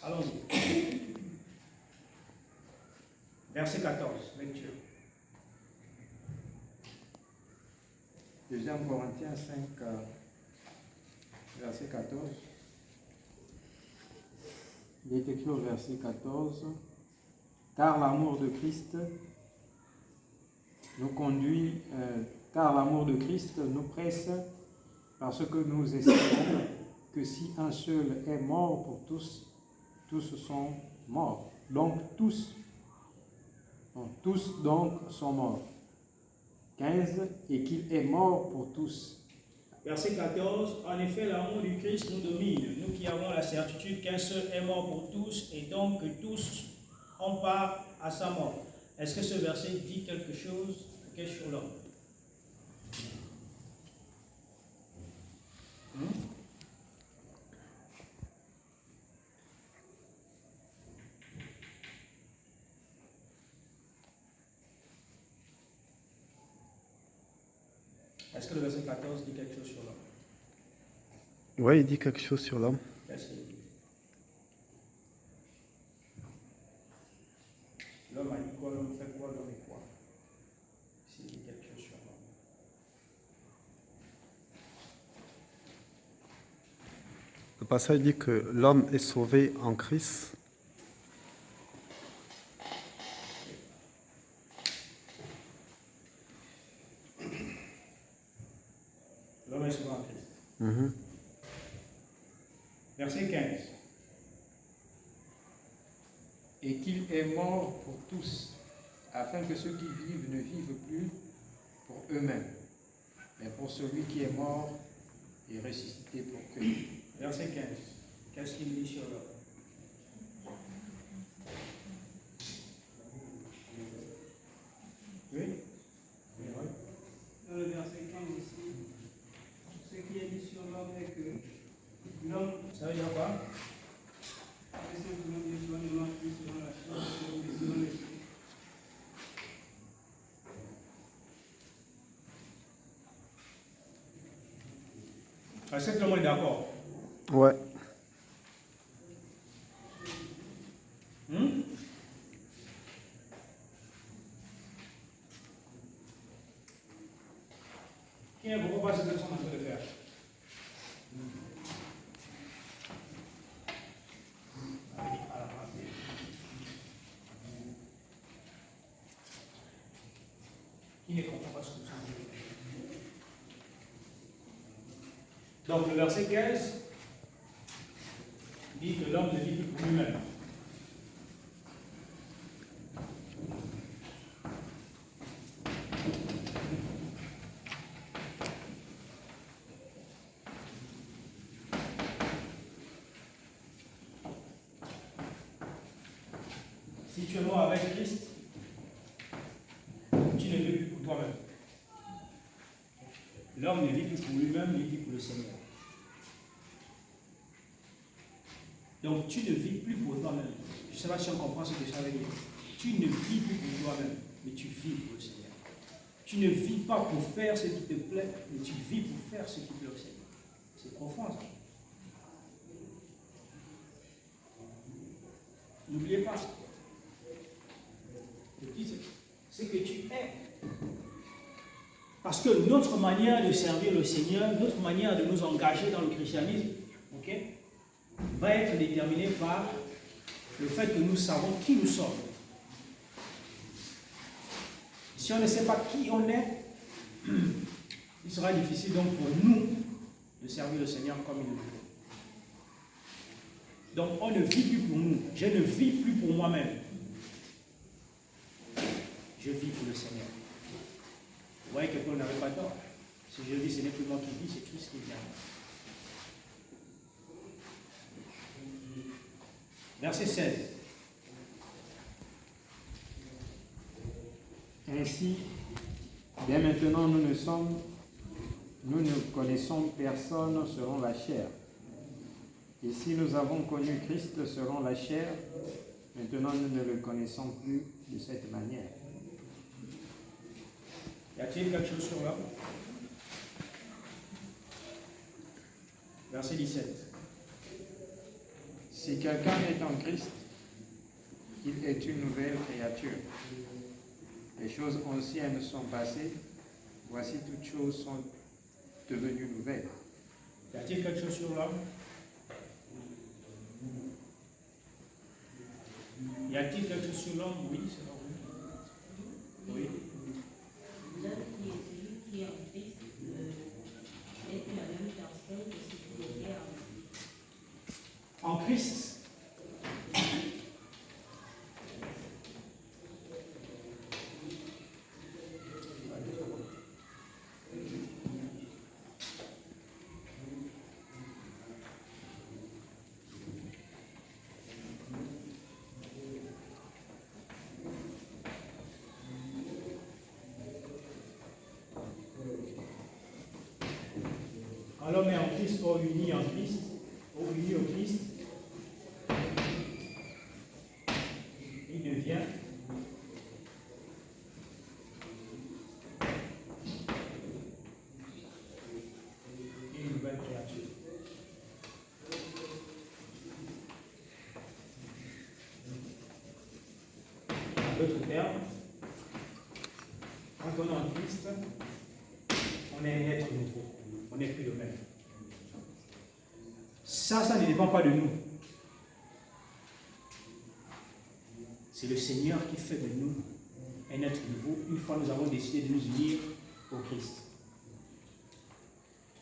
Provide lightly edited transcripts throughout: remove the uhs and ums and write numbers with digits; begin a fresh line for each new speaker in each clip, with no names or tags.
Allons-y. Verset 14, lecture.
2 Corinthiens 5, verset 14. Il est écrit au verset 14, car l'amour de Christ nous conduit, car l'amour de Christ nous presse, parce que nous estimons que si un seul est mort pour tous, tous sont morts. Donc tous sont morts. 15, et qu'il est mort pour tous.
Verset 14, en effet, l'amour du Christ nous domine, nous qui avons la certitude qu'un seul est mort pour tous, et donc que tous ont part à sa mort. Est-ce que ce verset dit quelque chose sur l'homme? Est-ce que le verset 14 dit quelque chose sur l'homme?
Oui, il dit quelque chose sur l'homme.
Qu'est-ce qu'il dit? L'homme a dit quoi? L'homme fait quoi? L'homme est quoi? S'il dit quelque chose sur l'homme.
Le passage dit que l'homme est sauvé en Christ.
L'homme est sauvé en Christ. Verset 15.
Et qu'il est mort pour tous, afin que ceux qui vivent ne vivent plus pour eux-mêmes, mais pour celui qui est mort et ressuscité pour eux.
Verset 15. Qu'est-ce qu'il dit sur l'homme? Oui?
Dans le verset 15 ici, ce qui est dit sur l'homme est que l'homme,
Ça veut dire quoi?
est simplement dit soit ne marche plus selon la chair, mais selon l'esprit.
Est-ce que tout le monde est d'accord?
Ouais.
Qui ne comprend pas ce que nous sommes en train de faire? Qui ne comprend pas ce que nous sommes en train de faire? Donc le verset 15 dit que l'homme ne vit plus pour lui-même. Si tu es mort avec Christ, tu ne vis plus pour toi-même. L'homme ne vit plus pour lui-même, il vit pour le Seigneur. Donc tu ne vis plus pour toi-même. Je ne sais pas si on comprend ce que ça veut dire. Tu ne vis plus pour toi-même, mais tu vis pour le Seigneur. Tu ne vis pas pour faire ce qui te plaît, mais tu vis pour faire ce qui plaît au Seigneur. C'est profond ça. N'oubliez pas. C'est que tu es. Parce que notre manière de servir le Seigneur, notre manière de nous engager dans le christianisme, va être déterminée par le fait que nous savons qui nous sommes. Si on ne sait pas qui on est, il sera difficile donc pour nous de servir le Seigneur comme il le faut. Donc on ne vit plus pour nous. Je ne vis plus pour moi-même. Je vis pour le Seigneur. Vous voyez que Paul n'avait pas tort. Si je dis ce n'est plus moi qui vis, c'est Christ qui vit en moi. Verset 16.
Ainsi, dès maintenant, nous ne connaissons personne selon la chair. Et si nous avons connu Christ selon la chair, maintenant nous ne le connaissons plus de cette manière.
Y a-t-il quelque chose sur l'homme? Verset 17.
Si quelqu'un est en Christ, il est une nouvelle créature. Les choses anciennes sont passées, voici toutes choses sont devenues nouvelles.
Y a-t-il quelque chose sur l'homme? Y a-t-il quelque chose sur l'homme? Oui, c'est l'homme. Oui.
L'homme qui est celui qui est en Christ est la même personne que ce qu'il était
En Christ. Quand l'homme est en Christ, ou uni en Christ, ou uni au Christ, il devient une nouvelle créature. En d'autres termes, quand on est en Christ, on est un être nouveau. On n'est plus le même. Ça ne dépend pas de nous. C'est le Seigneur qui fait de nous un être nouveau une fois nous avons décidé de nous unir au Christ.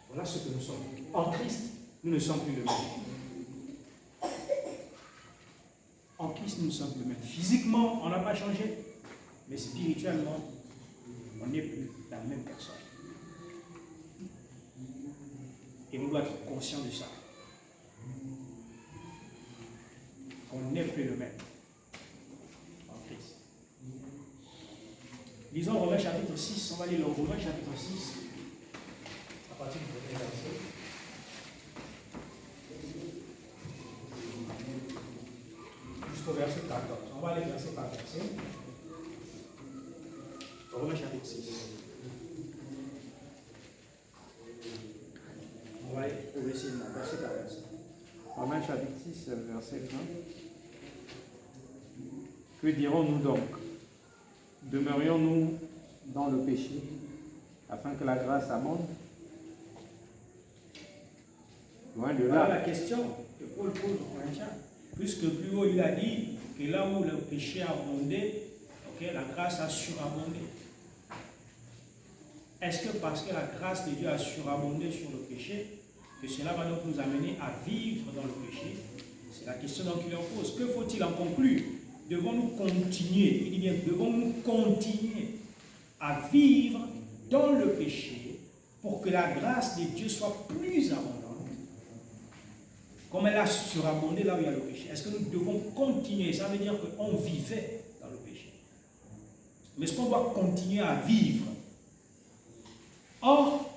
Voilà ce que nous sommes. En Christ, nous ne sommes plus le même. En Christ, nous ne sommes plus le même. Physiquement, on n'a pas changé, mais spirituellement, on n'est plus la même personne. Et on doit être conscient de ça. On n'est plus le même en Christ. Lisons Romains chapitre 6. On va lire le Romains chapitre 6 à partir du premier verset. Jusqu'au verset 14. On va aller verset par verset. Romains chapitre 6. On va aller verset par verset.
Romains chapitre 6, verset 1. Que dirons-nous donc? Demeurions-nous dans le péché afin que la grâce abonde? Loin de
Voilà
là.
la question que Paul pose aux Corinthiens. Puisque plus haut il a dit que là où le péché a abondé, la grâce a surabondé. Est-ce que parce que la grâce de Dieu a surabondé sur le péché, que cela va donc nous amener à vivre dans le péché? C'est la question donc qu'il leur pose. Que faut-il en conclure? Devons-nous continuer, il dit bien, devons-nous continuer à vivre dans le péché pour que la grâce de Dieu soit plus abondante, comme elle a surabondé là où il y a le péché? Est-ce que nous devons continuer? Ça veut dire qu'on vivait dans le péché. Mais est-ce qu'on doit continuer à vivre? Or,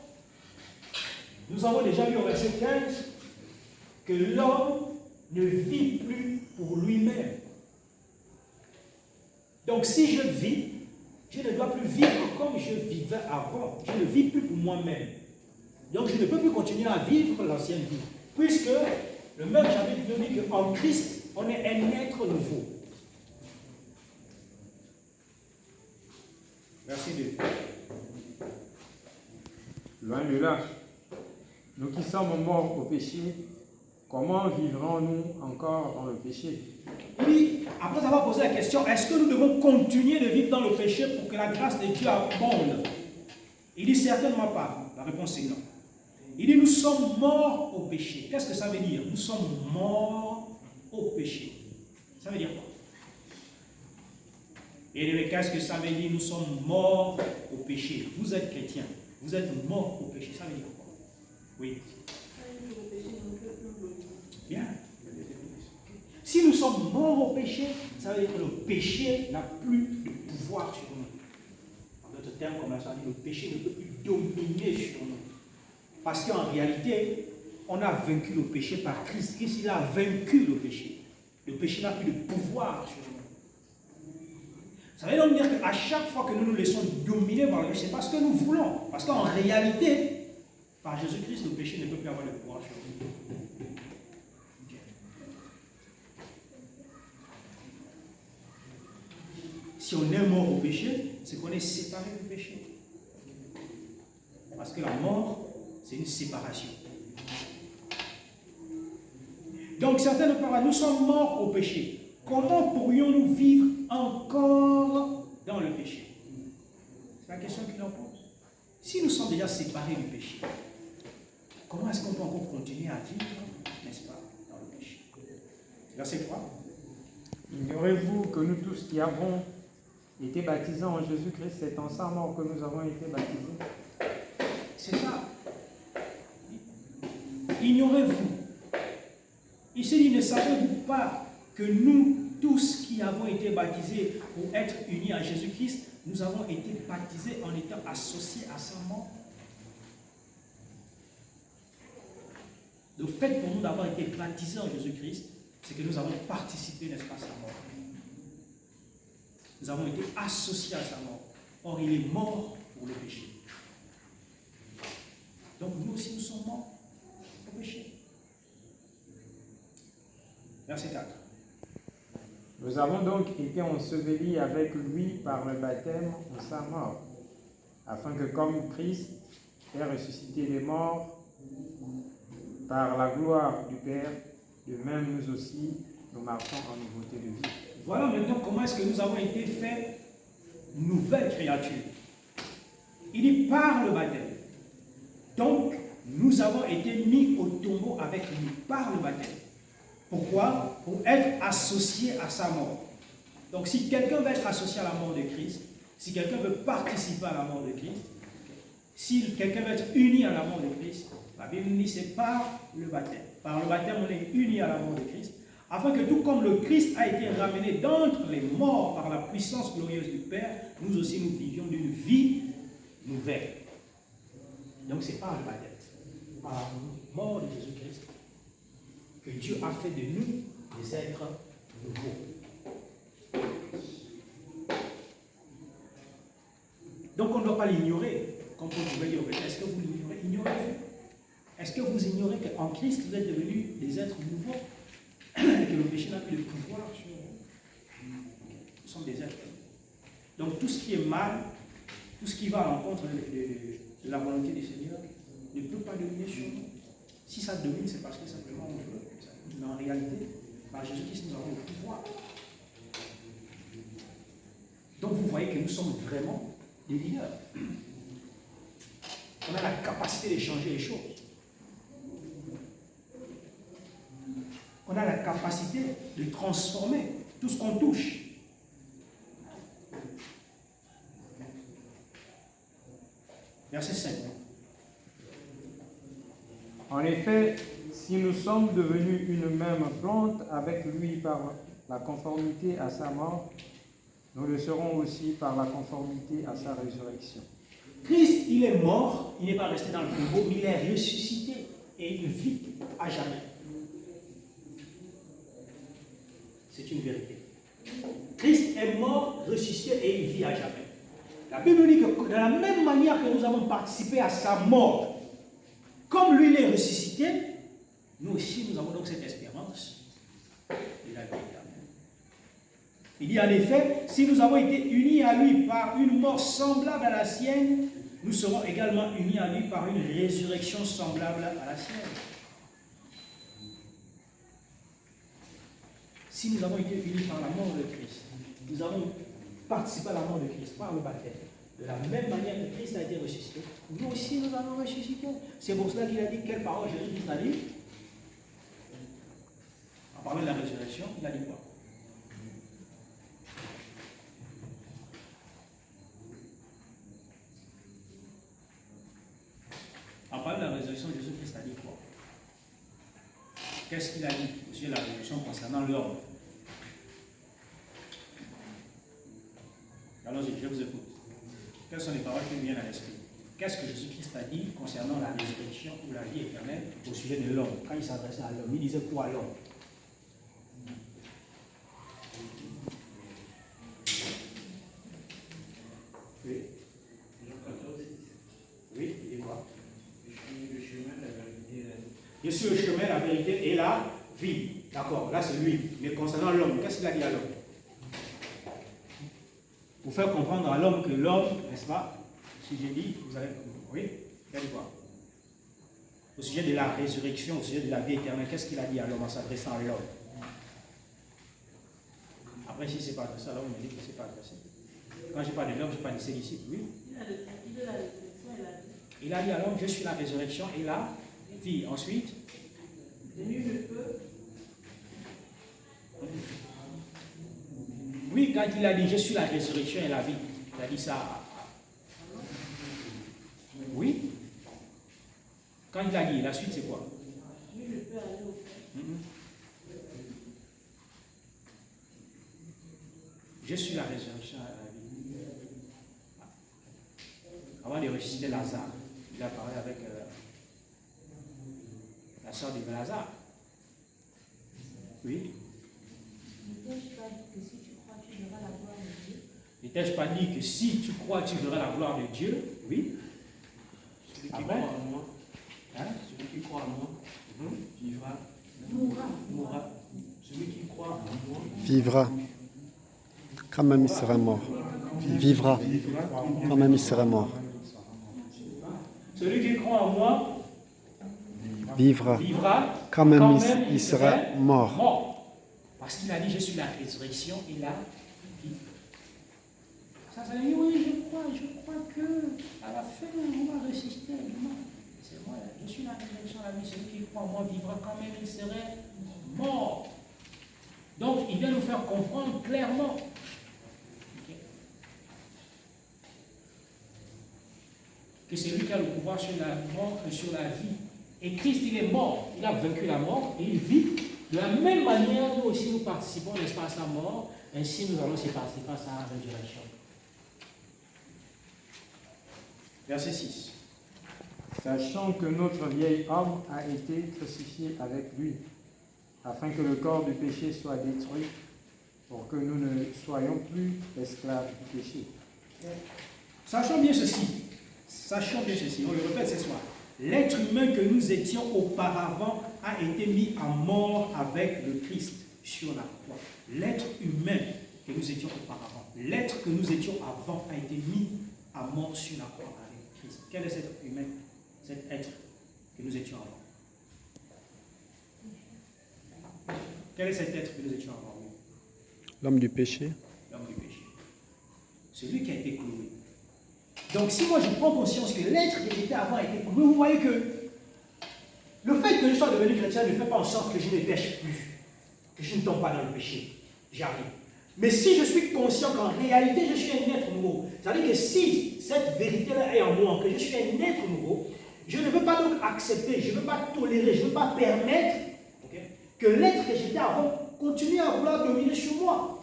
nous avons déjà vu au verset 15 que l'homme ne vit plus pour lui-même. Donc si je vis, je ne dois plus vivre comme je vivais avant. Je ne vis plus pour moi-même. Donc je ne peux plus continuer à vivre l'ancienne vie. Puisque le même chapitre nous dit qu'en Christ, on est un être nouveau. Verset 2.
Loin de là. Nous qui sommes morts au péché, comment vivrons-nous encore dans le péché?
Oui, après avoir posé la question, est-ce que nous devons continuer de vivre dans le péché pour que la grâce de Dieu abonde? Il dit certainement pas. La réponse est non. Il dit nous sommes morts au péché. Qu'est-ce que ça veut dire? Nous sommes morts au péché. Ça veut dire quoi? Et qu'est-ce que ça veut dire? Nous sommes morts au péché. Vous êtes chrétien. Vous êtes morts au péché. Ça veut dire quoi? Oui. Bien. Si nous sommes morts au péché, ça veut dire que le péché n'a plus de pouvoir sur nous. En d'autres termes, comme ça dit, le péché ne peut plus dominer sur nous. Parce qu'en réalité, on a vaincu le péché par Christ. Christ, il a vaincu le péché. Le péché n'a plus de pouvoir sur nous. Ça veut donc dire qu'à chaque fois que nous nous laissons dominer par le péché, c'est parce que nous voulons. Parce qu'en réalité, par Jésus-Christ, le péché ne peut plus avoir de pouvoir sur nous. Si on est mort au péché, c'est qu'on est séparé du péché. Parce que la mort, c'est une séparation. Donc certains nous parlent, nous sommes morts au péché. Comment pourrions-nous vivre encore dans le péché? C'est la question qu'il en pose. Si nous sommes déjà séparés du péché, comment est-ce qu'on peut encore continuer à vivre, n'est-ce pas, dans le péché? Verset 3.
Ignorez-vous que nous tous qui avons été baptisés en Jésus-Christ, c'est en sa mort que nous avons été baptisés?
C'est ça. Ignorez-vous. Ici, il ne savez-vous pas que nous, tous qui avons été baptisés pour être unis à Jésus-Christ, nous avons été baptisés en étant associés à sa mort? Le fait pour nous d'avoir été baptisés en Jésus-Christ, c'est que nous avons participé, n'est-ce pas, à sa mort. Nous avons été associés à sa mort. Or, il est mort pour le péché. Donc, nous aussi, nous sommes morts au péché. Verset 4.
Nous avons donc été ensevelis avec lui par le baptême en sa mort, afin que comme Christ ait ressuscité les morts par la gloire du Père, de même nous aussi, nous marchons en nouveauté de vie.
Voilà maintenant comment est-ce que nous avons été faits nouvelles créatures. Il dit par le baptême. Donc, nous avons été mis au tombeau avec lui par le baptême. Pourquoi? Pour être associé à sa mort. Donc, si quelqu'un veut être associé à la mort de Christ, si quelqu'un veut participer à la mort de Christ, si quelqu'un veut être uni à la mort de Christ, la Bible dit c'est par le baptême. Par le baptême, on est uni à la mort de Christ, afin que tout comme le Christ a été ramené d'entre les morts par la puissance glorieuse du Père, nous aussi nous vivions d'une vie nouvelle. Donc c'est par le baptême, par la mort de Jésus-Christ, que Dieu a fait de nous des êtres nouveaux. Donc on ne doit pas l'ignorer, comme vous pouvez dire. Est-ce que vous l'ignorez? Ignorez-vous. Est-ce que vous ignorez qu'en Christ, vous êtes devenus des êtres nouveaux et que le péché n'a plus de pouvoir sur vous? Nous sommes des êtres. Donc tout ce qui est mal, tout ce qui va à l'encontre de la volonté du Seigneur, ne peut pas dominer sur nous. Si ça domine, c'est parce que simplement on veut. Mais en réalité, par Jésus-Christ, nous avons le pouvoir. Donc vous voyez que nous sommes vraiment des leaders. On a la capacité de changer les choses. On a la capacité de transformer tout ce qu'on touche. Verset 5.
En effet, si nous sommes devenus une même plante avec lui par la conformité à sa mort, nous le serons aussi par la conformité à sa résurrection.
Christ, il est mort, il n'est pas resté dans le tombeau, mais il est ressuscité et il vit à jamais. C'est une vérité. Christ est mort, ressuscité et il vit à jamais. La Bible dit que de la même manière que nous avons participé à sa mort, comme lui il est ressuscité, nous aussi nous avons donc cette espérance de la vie éternelle. Il dit en effet, si nous avons été unis à lui par une mort semblable à la sienne, nous serons également unis à lui par une résurrection semblable à la sienne. Si nous avons été unis par la mort de Christ, nous avons participé à la mort de Christ par le baptême, de la même manière que Christ a été ressuscité, nous aussi nous allons ressusciter. C'est pour cela qu'il a dit, quelle parole Jésus-Christ a dit? En parlant de la résurrection, il a dit quoi? En parlant de la résurrection, Jésus-Christ a dit quoi? Qu'est-ce qu'il a dit au sujet de la résurrection concernant l'homme? Allons-y, je vous écoute. Quelles sont les paroles qui me viennent à l'esprit? Qu'est-ce que Jésus-Christ a dit concernant la résurrection ou la vie éternelle au sujet de l'homme? Quand il s'adressait à l'homme, il disait quoi à l'homme? Oui. Oui, il dit quoi? Je suis le chemin, la vérité et la vie. D'accord, là c'est lui. Mais concernant l'homme, qu'est-ce qu'il a dit à l'homme? pour faire comprendre à l'homme que l'homme, n'est-ce pas, si j'ai dit, vous allez, oui, vous allez voir. Au sujet de la résurrection, au sujet de la vie éternelle, qu'est-ce qu'il a dit à l'homme en s'adressant à l'homme? Après, si ce n'est pas adressé à l'homme, on me dit que ce n'est pas adressé. Quand je parle de l'homme, je parle de ses disciples, oui. Il a dit à l'homme, je suis la résurrection et la vie. Ensuite,
Nul ne peut.
oui, quand il a dit, je suis la résurrection et la vie, il a dit ça. Oui. Quand il a dit, la suite c'est quoi?
Nul ne peut aller au Père.
Je suis la résurrection et la vie. Avant de ressusciter Lazare, il a parlé avec la soeur de Lazare. Oui.
Ne t'ai-je pas dit que si tu crois, tu verras la gloire de Dieu?
Ne t'ai-je pas dit que si tu crois, tu verras la gloire de Dieu? Oui.
Celui qui
Après?
croit en moi,
Hein?
celui qui croit en moi, vivra.
Mourra.
Celui qui croit en moi,
Vivra. Quand même il sera mort. Vivra. Quand même il sera mort.
Celui qui croit en moi
Vivra.
vivra.
Quand même il sera mort.
Mort. Parce qu'il a dit, je suis la résurrection et la vie. Ça veut dire, oui, je crois que à la fin, on va ressusciter. Non, c'est moi, je suis la résurrection et la vie. Celui qui croit en moi vivra quand même, il serait mort. Donc, il vient nous faire comprendre clairement que c'est lui qui a le pouvoir sur la mort et sur la vie. Et Christ, il est mort, il a vaincu la mort et il vit. De la même manière, nous aussi, nous participons, n'est-ce pas, à sa mort, ainsi nous allons aussi participer à sa résurrection. Verset 6.
Sachant que notre vieil homme a été crucifié avec lui, afin que le corps du péché soit détruit, pour que nous ne soyons plus esclaves du péché.
Sachons bien ceci, on le répète ce soir. L'être humain que nous étions auparavant a été mis à mort avec le Christ sur la croix. L'être humain que nous étions auparavant, l'être que nous étions avant a été mis à mort sur la croix avec Christ. Quel est cet être humain, cet être que nous étions avant? Quel est cet être que nous étions avant?
L'homme du péché.
L'homme du péché. Celui qui a été cloué. Donc si moi je prends conscience que l'être que j'étais avant a été cloué, vous voyez que le fait que je sois devenu chrétien ne fait pas en sorte que je ne pêche plus, que je ne tombe pas dans le péché. J'arrive. Mais si je suis conscient qu'en réalité je suis un être nouveau, c'est-à-dire que si cette vérité-là est en moi, que je suis un être nouveau, je ne veux pas donc accepter, je ne veux pas tolérer, je ne veux pas permettre que l'être que j'étais avant continue à vouloir dominer sur moi.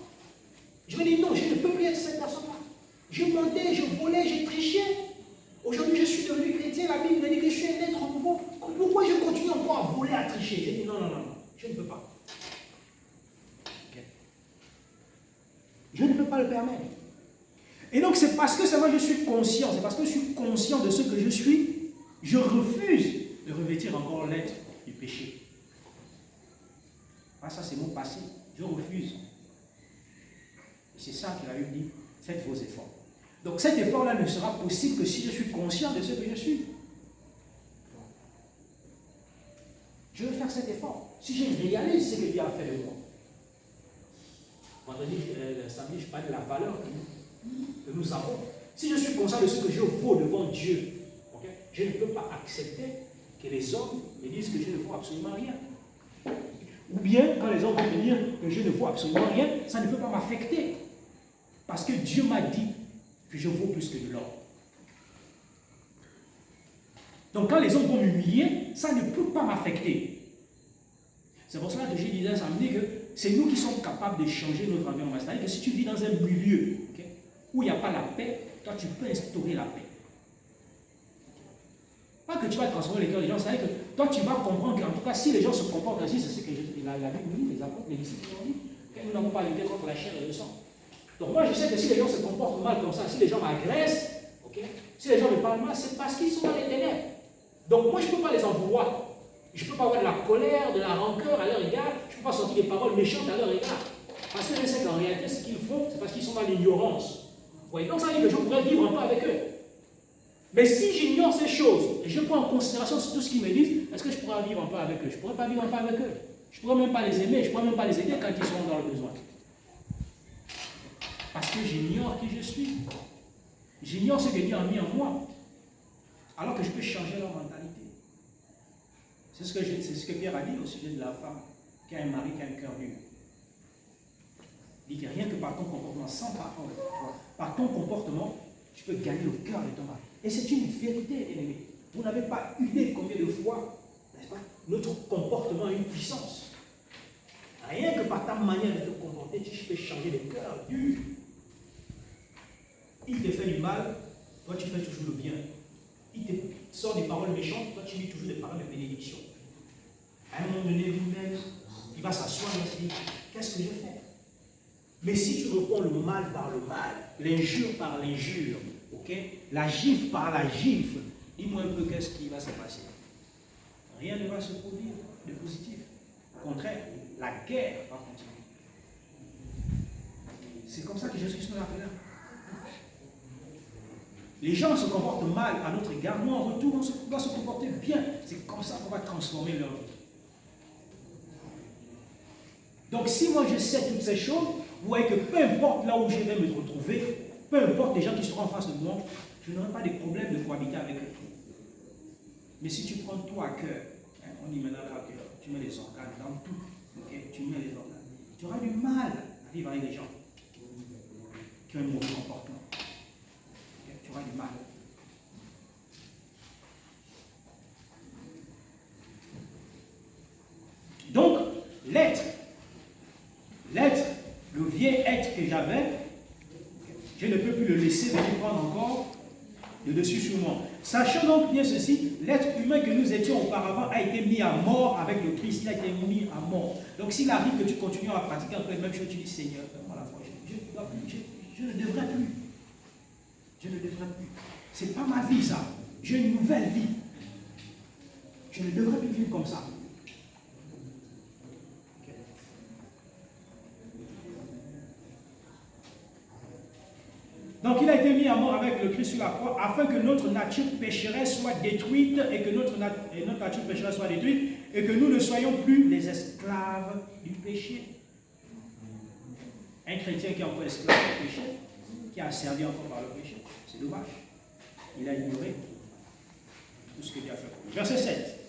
Je me dis non, je ne peux plus être cette personne-là. Je mentais, je volais, je trichais. Aujourd'hui, je suis devenu chrétien. La Bible me dit que je suis un être nouveau. Pourquoi je continue encore à voler, à tricher? J'ai dit non, je ne peux pas. Okay. Je ne peux pas le permettre. Et donc, c'est parce que moi je suis conscient, c'est parce que je suis conscient de ce que je suis, je refuse de revêtir encore l'être du péché. Ah, ça, c'est mon passé. Je refuse. Et c'est ça que la Bible dit, faites vos efforts. Donc cet effort-là ne sera possible que si je suis conscient de ce que je suis. Je veux faire cet effort. Si je réalise ce que Dieu a fait de moi. Vendredi, samedi, je parle de la valeur que nous avons. Si je suis conscient de ce que je vaux devant Dieu, okay, je ne peux pas accepter que les hommes me disent que je ne vaux absolument rien. Ou bien, quand les hommes vont me dire que je ne vaux absolument rien, ça ne peut pas m'affecter. Parce que Dieu m'a dit que je vaux plus que de l'or. Donc quand les hommes vont m'humilier, ça ne peut pas m'affecter. C'est pour cela que je disais samedi que c'est nous qui sommes capables de changer notre environnement. C'est-à-dire que si tu vis dans un milieu où il n'y a pas la paix, toi tu peux instaurer la paix. Pas que tu vas transformer les cœurs des gens, c'est-à-dire que toi tu vas comprendre qu'en tout cas si les gens se comportent ainsi, c'est ce que la Bible nous dit, les apôtres, les disciples nous dit, que nous n'avons pas lutté contre la chair et le sang. Donc moi je sais que si les gens se comportent mal comme ça, si les gens m'agressent, si les gens me parlent mal, c'est parce qu'ils sont dans les ténèbres. Donc moi je ne peux pas les en vouloir. Je ne peux pas avoir de la colère, de la rancœur à leur égard, je ne peux pas sortir des paroles méchantes à leur égard. Parce que je sais qu'en réalité ce qu'ils font, c'est parce qu'ils sont dans l'ignorance. voyez, donc ça veut dire que je pourrais vivre un peu avec eux. Mais si j'ignore ces choses et je prends en considération tout ce qu'ils me disent, est-ce que je pourrais vivre un peu avec eux? Je ne pourrais pas vivre un peu avec eux. Je ne pourrais même pas les aimer, je ne pourrais même pas les aider quand ils seront dans le besoin. Parce que j'ignore qui je suis. J'ignore ce que Dieu a mis en moi. Alors que je peux changer leur mentalité. C'est ce que Pierre a dit au sujet de la femme qui a un mari qui a un cœur dur. Il dit que rien que par ton comportement, sans parole, par ton comportement, tu peux gagner le cœur de ton mari. Et c'est une vérité, ennemi. Vous n'avez pas idée combien de fois, n'est-ce pas, notre comportement a une puissance. Rien que par ta manière de te comporter, tu peux changer le cœur dur. Il te fait du mal, toi tu fais toujours le bien. Il te sort des paroles méchantes, toi tu dis toujours des paroles de bénédiction. À un moment donné, lui-même, il va s'asseoir et se dire, qu'est-ce que je fais? Mais si tu réponds le mal par le mal, l'injure par l'injure, ok, la gifle par la gifle, dis-moi un peu qu'est-ce qui va se passer. Rien ne va se produire de positif. Au contraire, la guerre va continuer. C'est comme ça que Jésus-Christ nous l'appelle. Les gens se comportent mal à notre égard, nous en retour, on doit se comporter bien. C'est comme ça qu'on va transformer leur vie. Donc si moi je sais toutes ces choses, vous voyez que peu importe là où je vais me retrouver, peu importe les gens qui seront en face de moi, je n'aurai pas de problème de cohabiter avec eux. Mais si tu prends tout à cœur, hein, on dit maintenant à cœur, tu mets les organes dans tout, okay, tu mets les organes, tu auras du mal à vivre avec des gens qui ont un mauvais comportement. Okay, tu auras du mal. Donc, l'être, le vieil être que j'avais, je ne peux plus le laisser venir prendre encore le dessus sur moi. Sachant donc bien ceci, l'être humain que nous étions auparavant a été mis à mort avec le Christ, il a été mis à mort. Donc s'il arrive que tu continues à pratiquer un peu les mêmes choses, tu dis Seigneur, donne-moi la foi, je ne devrais plus. Je ne devrais plus. Ce n'est pas ma vie ça. J'ai une nouvelle vie. Je ne devrais plus vivre comme ça. Donc il a été mis à mort avec le Christ sur la croix afin que notre nature pécheresse soit détruite et que notre nature pécheresse soit détruite et que nous ne soyons plus les esclaves du péché. Un chrétien qui est encore esclave du péché, qui a servi encore par le péché, c'est dommage. Il a ignoré tout ce que Dieu a fait pour lui. Verset 7.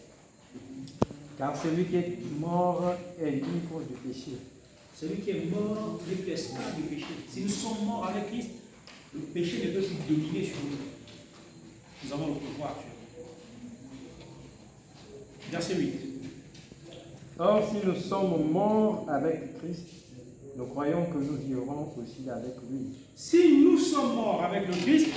Car celui qui est mort est libre du péché.
Celui qui est mort n'est plus esclave du péché. Si nous sommes morts avec Christ, le péché ne peut plus dominer sur nous. Nous avons le pouvoir sur nous. Verset 8.
Or, si nous sommes morts avec Christ, nous croyons que nous vivrons aussi avec lui.
Si nous sommes morts avec le Christ,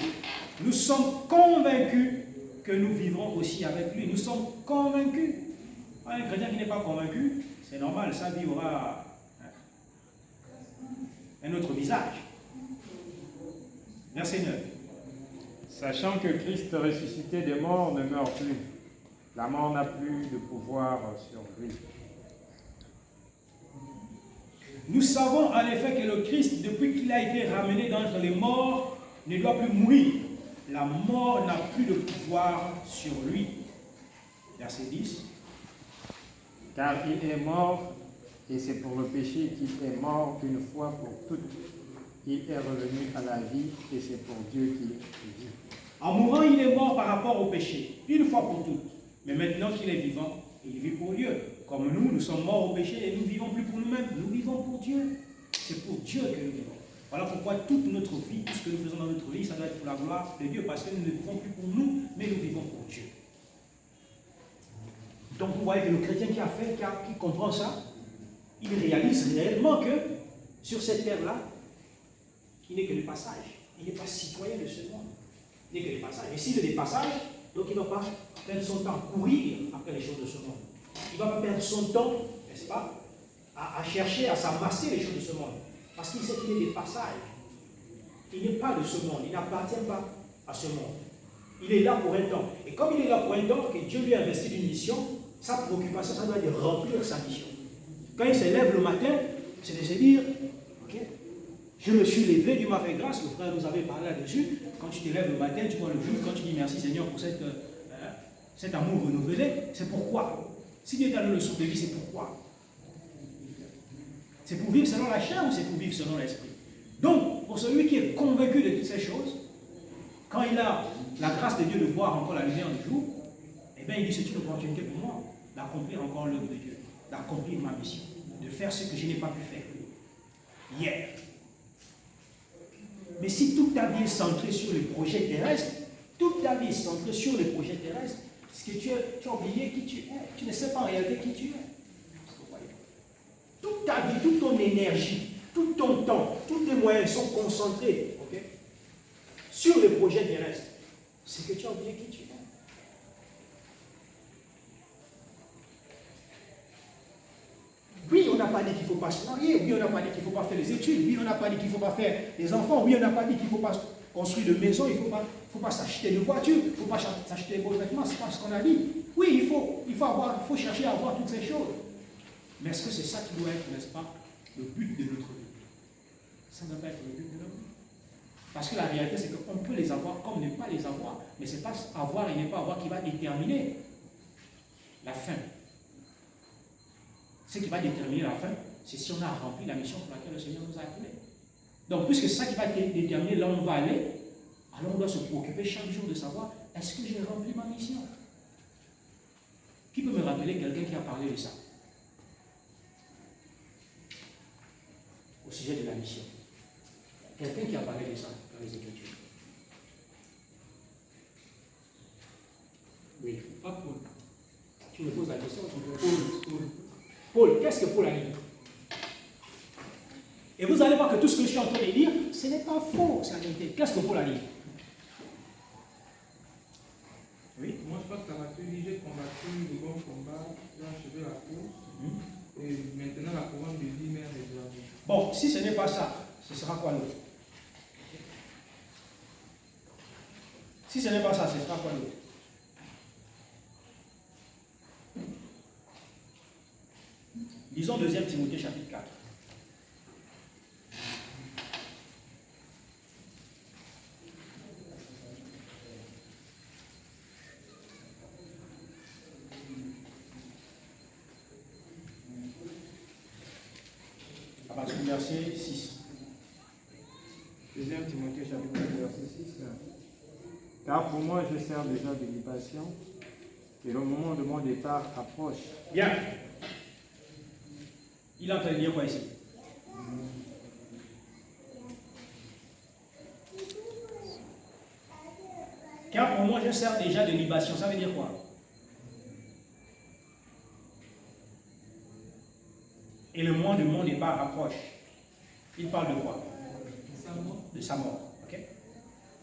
nous sommes convaincus que nous vivrons aussi avec lui. Nous sommes convaincus. Un chrétien qui n'est pas convaincu, c'est normal, sa vie aura un autre visage. Verset 9.
Sachant que Christ ressuscité des morts ne meurt plus, la mort n'a plus de pouvoir sur lui.
Nous savons en effet que le Christ, depuis qu'il a été ramené d'entre les morts, ne doit plus mourir. La mort n'a plus de pouvoir sur lui. Verset 10.
Car il est mort, et c'est pour le péché qu'il est mort une fois pour toutes. Il est revenu à la vie, et c'est pour Dieu qu'il vit.
En mourant, il est mort par rapport au péché, une fois pour toutes. Mais maintenant qu'il est vivant, il vit pour Dieu. Comme nous sommes morts au péché et nous ne vivons plus pour nous-mêmes, nous vivons pour Dieu. C'est pour Dieu que nous vivons. Voilà pourquoi toute notre vie, tout ce que nous faisons dans notre vie, ça doit être pour la gloire de Dieu, parce que nous ne vivons plus pour nous, mais nous vivons pour Dieu. Donc vous voyez que le chrétien qui comprend ça, il réalise réellement que sur cette terre-là, il n'est que le passage. Il n'est pas citoyen de ce monde. Il n'est que le passage. Et s'il est des passages, donc il ne va pas perdre son temps à courir après les choses de ce monde. Il ne va pas perdre son temps, n'est-ce pas, à chercher, à s'amasser les choses de ce monde. Parce qu'il sait qu'il est des passages. Il n'est pas de ce monde. Il n'appartient pas à ce monde. Il est là pour un temps. Et comme il est là pour un temps, que Dieu lui a investi d'une mission, sa préoccupation, ça doit être de remplir sa mission. Quand il se lève le matin, c'est de se dire, ok, Je me suis levé, Dieu m'a fait grâce, le frère nous avait parlé là-dessus. Quand tu te lèves le matin, tu vois le jour, quand tu dis merci Seigneur pour cet amour renouvelé, c'est pourquoi. Si Dieu t'a donné le souffle de vie, c'est pourquoi. C'est pour vivre selon la chair ou c'est pour vivre selon l'esprit? Donc, pour celui qui est convaincu de toutes ces choses, quand il a la grâce de Dieu de voir encore la lumière du jour, eh bien il dit c'est une opportunité pour moi d'accomplir encore l'œuvre de Dieu, d'accomplir ma mission, de faire ce que je n'ai pas pu faire hier. Mais si toute ta vie est centrée sur les projets terrestres, toute ta vie est centrée sur les projets terrestres, c'est que tu as oublié qui tu es. Tu ne sais pas en réalité qui tu es. Toute ta vie, toute ton énergie, tout ton temps, tous tes moyens sont concentrés, okay, sur les projets terrestres. C'est que tu as oublié qui tu es. Oui, on n'a pas dit qu'il ne faut pas se marier. Oui, on n'a pas dit qu'il ne faut pas faire les études. Oui, on n'a pas dit qu'il ne faut pas faire les enfants. Oui, on n'a pas dit qu'il ne faut pas construire de maison. Il ne faut pas s'acheter de voiture. Il ne faut pas s'acheter de beaux vêtements. Ce n'est pas ce qu'on a dit. Oui, il faut chercher à avoir toutes ces choses. Mais est-ce que c'est ça qui doit être, n'est-ce pas, le but de notre vie? Ça ne doit pas être le but de notre vie. Parce que la réalité, c'est qu'on peut les avoir comme ne pas les avoir. Mais ce n'est pas avoir et ne pas avoir qui va déterminer la fin. Ce qui va déterminer la fin, c'est si on a rempli la mission pour laquelle le Seigneur nous a appelés. Donc, puisque c'est ça qui va déterminer là où on va aller, alors on doit se préoccuper chaque jour de savoir, est-ce que j'ai rempli ma mission? Qui peut me rappeler quelqu'un qui a parlé de ça? Au sujet de la mission. Quelqu'un qui a parlé de ça dans les Écritures. Oui, pas Paul. Tu me poses la question, tu me poses Paul, qu'est-ce que Paul a dit? Et vous allez voir que tout ce que je suis en train de dire, ce n'est pas faux, c'est la vérité. Qu'est-ce que Paul a dit? Oui.
Moi, je pense que ça m'a dit, j'ai combattu le bon combat, j'ai achevé la course, et maintenant la couronne de vie m'est réservée.
Bon, si ce n'est pas ça, ce sera quoi l'autre? Si ce n'est pas ça, ce sera quoi l'autre? Lisons 2 Timothée chapitre 4. À partir du verset 6.
2 Timothée chapitre 4, verset 6. Car pour moi, je sers déjà de libation, et le moment de mon départ approche.
Bien. Il est en train de dire quoi ici? Car pour moi, je sers déjà de libation. Ça veut dire quoi? Et le moment de mon départ approche. Il parle de quoi? De sa mort. Ok?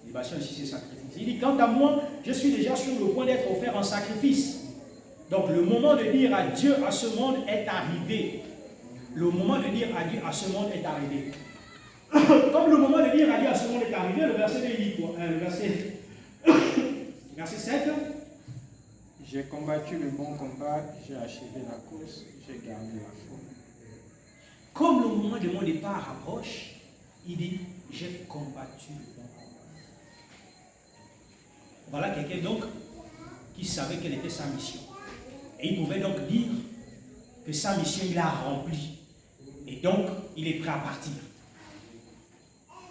Libation ici, c'est sacrifice. Il dit, quant à moi, je suis déjà sur le point d'être offert en sacrifice. Donc le moment de dire adieu à ce monde est arrivé. Le moment de dire adieu à ce monde est arrivé. Comme le moment de dire adieu à ce monde est arrivé, le verset 2 dit quoi? Le verset 7.
J'ai combattu le bon combat, j'ai achevé la course, j'ai gardé la foi.
Comme le moment de mon départ approche, il dit, j'ai combattu le bon combat. Voilà quelqu'un donc qui savait quelle était sa mission. Et il pouvait donc dire que sa mission, il l'a remplie. Et donc, il est prêt à partir.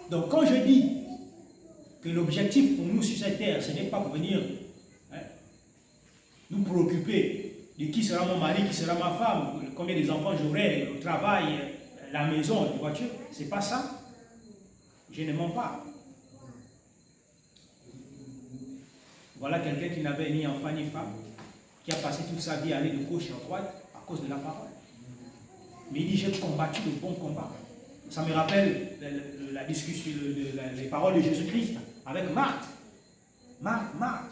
Donc, quand je dis que l'objectif pour nous sur cette terre, ce n'est pas pour venir nous préoccuper de qui sera mon mari, qui sera ma femme, combien des enfants j'aurai, le travail, la maison, la voiture, c'est pas ça. Je ne mens pas. Voilà quelqu'un qui n'avait ni enfant ni femme, qui a passé toute sa vie à aller de gauche à droite à cause de la parole. Mais il dit, j'ai combattu le bon combat. Ça me rappelle la discussion, les paroles de Jésus-Christ avec Marthe. Marthe,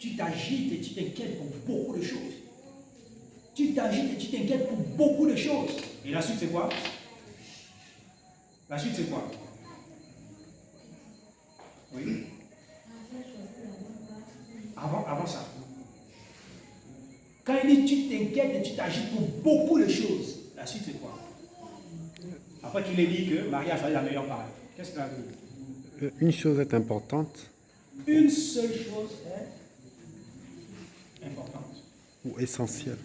tu t'agites et tu t'inquiètes pour beaucoup de choses. Tu t'agites et tu t'inquiètes pour beaucoup de choses. Et la suite, c'est quoi? La suite, c'est quoi? Oui. Avant ça. Quand il dit tu t'inquiètes et tu t'agites pour beaucoup de choses, la suite c'est quoi? Après qu'il ait dit que Marie a choisi la meilleure part. Qu'est-ce qu'il a dit?
Une chose est importante
Une seule chose est importante.
ou essentielle.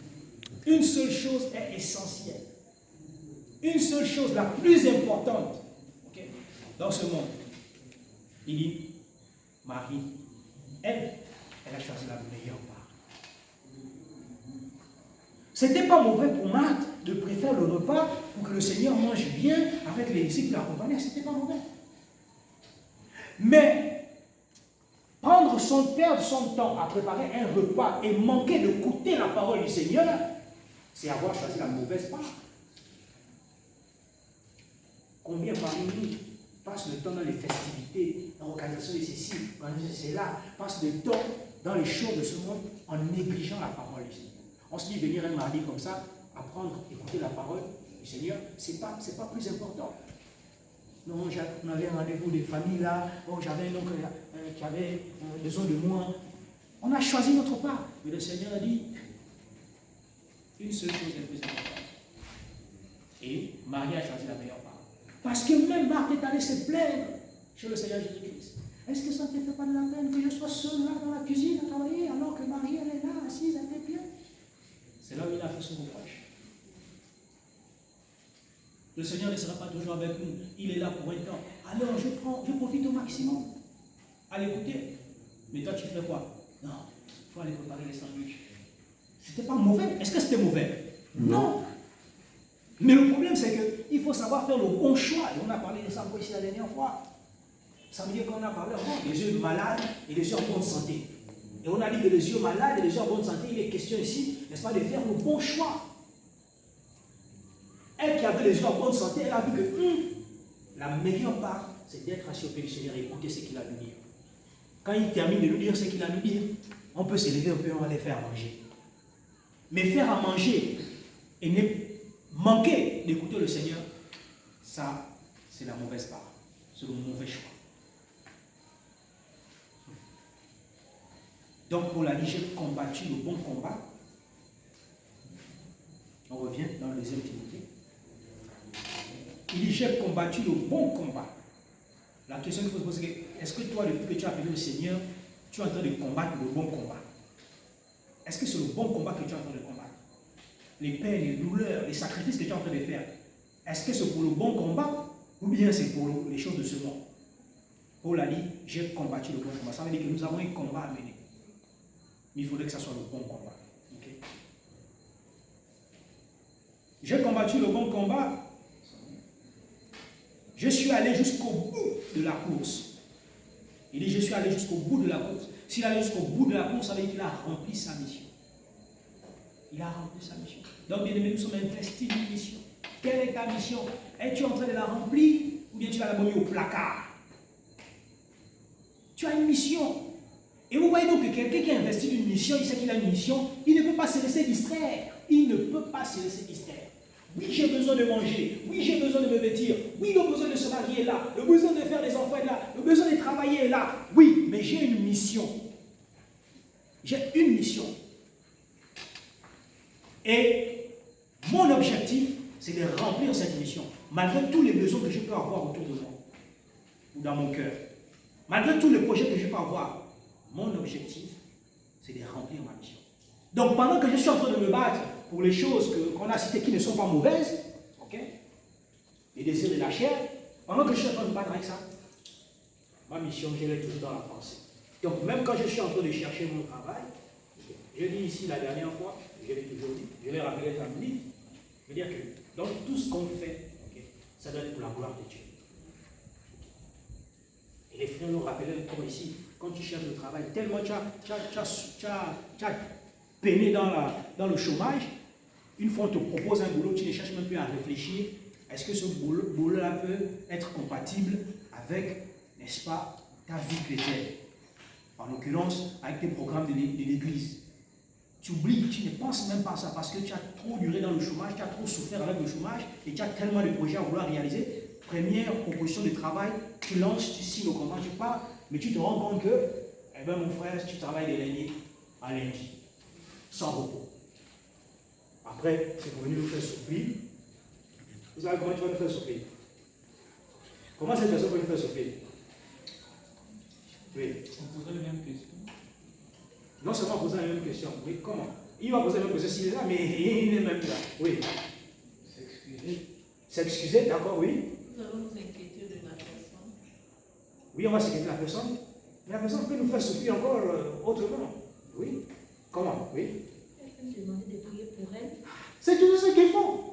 Une seule chose est essentielle. Une seule chose, la plus importante, ok, dans ce monde. Il dit, Marie, elle a choisi la meilleure part. C'était pas mauvais pour Marthe de préférer le repas pour que le Seigneur mange bien avec les disciples qui l'accompagnaient. C'était pas mauvais. Mais perdre son temps à préparer un repas et manquer d'écouter la parole du Seigneur, c'est avoir choisi la mauvaise part. Combien parmi nous passent le temps dans les festivités, dans l'organisation de ceci, l'organisation de cela, passent le temps dans les choses de ce monde en négligeant la parole du Seigneur. On se dit venir un mardi comme ça, apprendre, écouter la parole du Seigneur, c'est pas plus important. Non, on avait un rendez-vous de famille là, oh, j'avais un oncle qui avait besoin de moi. On a choisi notre part. Mais le Seigneur a dit, une seule chose est plus importante. Et Marie a choisi la meilleure part. Parce que même Marthe est allée se plaindre chez le Seigneur Jésus-Christ. Est-ce que ça ne te fait pas de la peine que je sois seul là dans la cuisine à travailler alors que Marie elle est là assise à tes pieds? C'est là où il a fait son reproche. Le Seigneur ne sera pas toujours avec nous. Il est là pour un temps. Alors je profite au maximum à l'écouter. Mais toi tu fais quoi? Non, il faut aller préparer les sandwichs. C'était pas mauvais. Est-ce que c'était mauvais? Non. Mais le problème c'est qu'il faut savoir faire le bon choix. Et on a parlé de ça ici la dernière fois. Ça veut dire qu'on a parlé des yeux malades et des yeux en bonne santé. Et on a dit que les yeux malades et les yeux en bonne santé, il est question ici, n'est-ce pas, de faire le bon choix. Elle qui avait les yeux en bonne santé, elle a vu que la meilleure part, c'est d'être assis au pied du Seigneur et écouter ce qu'il a à nous dire. Quand il termine de nous dire ce qu'il a à nous dire, on peut s'élever un peu et on va les faire manger. Mais faire à manger et manquer d'écouter le Seigneur, ça, c'est la mauvaise part. C'est le mauvais choix. Donc, Paul a dit, j'ai combattu le bon combat. On revient dans le deuxième Timothée. Il dit, j'ai combattu le bon combat. La question qu'il faut se poser, est-ce que toi, depuis que tu as appelé le Seigneur, tu es en train de combattre le bon combat? Est-ce que c'est le bon combat que tu es en train de combattre? Les peines, les douleurs, les sacrifices que tu es en train de faire, est-ce que c'est pour le bon combat ou bien c'est pour les choses de ce monde? Paul a dit, j'ai combattu le bon combat. Ça veut dire que nous avons un combat à mener. Mais il faudrait que ça soit le bon combat. Okay? J'ai combattu le bon combat. Je suis allé jusqu'au bout de la course. Il dit, je suis allé jusqu'au bout de la course. S'il est allé jusqu'au bout de la course, ça veut dire qu'il a rempli sa mission. Il a rempli sa mission. Donc, bien aimé, nous sommes investis d'une mission. Quelle est ta mission? Es-tu en train de la remplir ou bien tu l'as mis au placard? Tu as une mission. Et vous voyez donc que quelqu'un qui a investi d'une mission, il sait qu'il a une mission, il ne peut pas se laisser distraire. Il ne peut pas se laisser distraire. Oui, j'ai besoin de manger. Oui, j'ai besoin de me vêtir. Oui, le besoin de se marier est là. Le besoin de faire des enfants est là. Le besoin de travailler est là. Oui, mais j'ai une mission. J'ai une mission. Et mon objectif, c'est de remplir cette mission. Malgré tous les besoins que je peux avoir autour de moi. Ou dans mon cœur. Malgré tous les projets que je peux avoir. Mon objectif, c'est de remplir ma mission. Donc, pendant que je suis en train de me battre pour les choses qu'on a citées qui ne sont pas mauvaises, ok, les désirs de la chair, pendant que je suis en train de me battre avec ça, ma mission, je l'ai toujours dans la pensée. Donc, même quand je suis en train de chercher mon travail, je dis ici la dernière fois, je l'ai toujours dit, je l'ai rappelé samedi, je veux dire que dans tout ce qu'on fait, okay, ça doit être pour la gloire de Dieu. Et les frères nous rappelaient encore ici, quand tu cherches le travail, tellement tu as peiné dans le chômage, une fois on te propose un boulot, tu ne cherches même plus à réfléchir, est-ce que ce boulot-là peut être compatible avec, n'est-ce pas, ta vie chrétienne? En l'occurrence, avec tes programmes de l'église. Tu oublies, tu ne penses même pas à ça parce que tu as trop duré dans le chômage, tu as trop souffert avec le chômage et tu as tellement de projets à vouloir réaliser. Première proposition de travail, tu lances, tu signes au contrat, tu pars, mais tu te rends compte que, eh bien mon frère, tu travailles de lundi à lundi, sans repos. Après, c'est pour venir nous faire souffrir. Vous savez comment tu vas nous faire souffrir? Comment cette personne peut nous faire souffrir? Oui.
On posait la même question.
Non seulement poser la même question, oui, comment? Il va poser la même question s'il est là, mais il n'est même pas là. Oui.
S'excuser.
S'excuser, d'accord, oui.
Nous allons nous inquiéter de la personne.
Oui, on va s'inquiéter de la personne. Mais la personne peut nous faire souffrir encore autrement. Oui. Comment? Oui.
Elle peut me demander de prier pour elle.
C'est tout ce qu'ils font.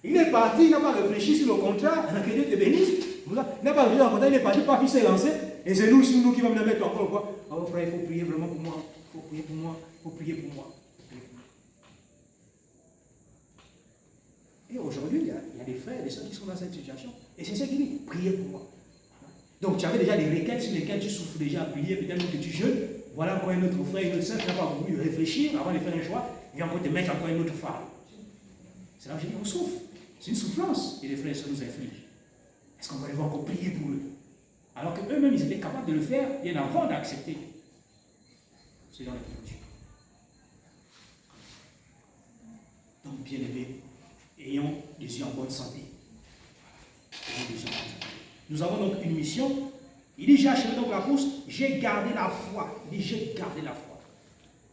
Il est parti, il n'a pas réfléchi sur le contrat, que Dieu te bénisse. Il n'a pas réfléchi sur le contrat, il est parti, pas s'est lancé. Et c'est nous qui vont me mettre encore quoi. Oh frère, il faut prier vraiment pour moi. Il faut prier pour moi. Il faut prier pour moi. Et aujourd'hui, il y a des frères et des soeurs qui sont dans cette situation. Et c'est ça qui dit, priez pour moi. Donc tu avais déjà des requêtes sur lesquelles tu souffres déjà à prier, peut-être que tu jeûnes. Voilà encore un autre frère, une autre soeur qui n'a pas voulu réfléchir avant de faire un choix. Il vient encore te mettre encore une autre femme. C'est là que je dis, on souffre. C'est une souffrance que les frères et sœurs nous infligent. Est-ce qu'on va devoir encore prier pour eux? Alors qu'eux-mêmes, ils étaient capables de le faire bien avant d'accepter. C'est dans la culture. Donc, bien aimés, ayons des yeux en bonne santé. Nous avons donc une mission. Il dit, j'ai achevé donc la course, j'ai gardé la foi. Il dit, j'ai gardé la foi.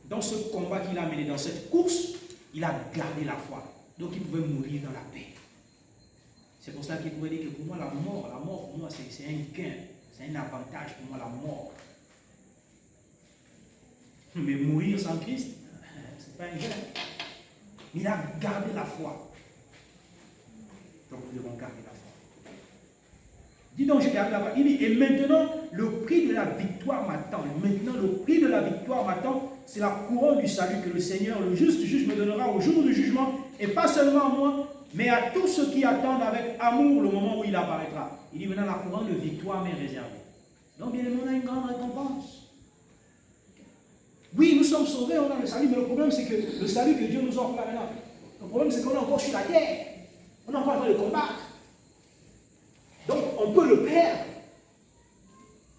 Dans ce combat qu'il a mené, dans cette course, il a gardé la foi. Donc il pouvait mourir dans la paix. C'est pour ça qu'il pouvait dire que pour moi, la mort pour moi, c'est un gain, c'est un avantage pour moi, la mort. Mais mourir sans Christ, c'est pas un gain. Mais il a gardé la foi. Donc nous devons garder la foi. Dis donc, j'ai gardé la foi. Il dit, et maintenant, le prix de la victoire m'attend. Maintenant, le prix de la victoire m'attend. C'est la couronne du salut que le Seigneur, le juste juge, me donnera au jour du jugement. Et pas seulement à moi, mais à tous ceux qui attendent avec amour le moment où il apparaîtra. Il dit maintenant, la couronne de victoire m'est réservée. Donc, bien évidemment, on a une grande récompense. Oui, nous sommes sauvés, on a le salut, mais le problème, c'est que le salut que Dieu nous offre là maintenant, le problème, c'est qu'on est encore sur la terre. On est encore en train de combattre. Donc, on peut le perdre.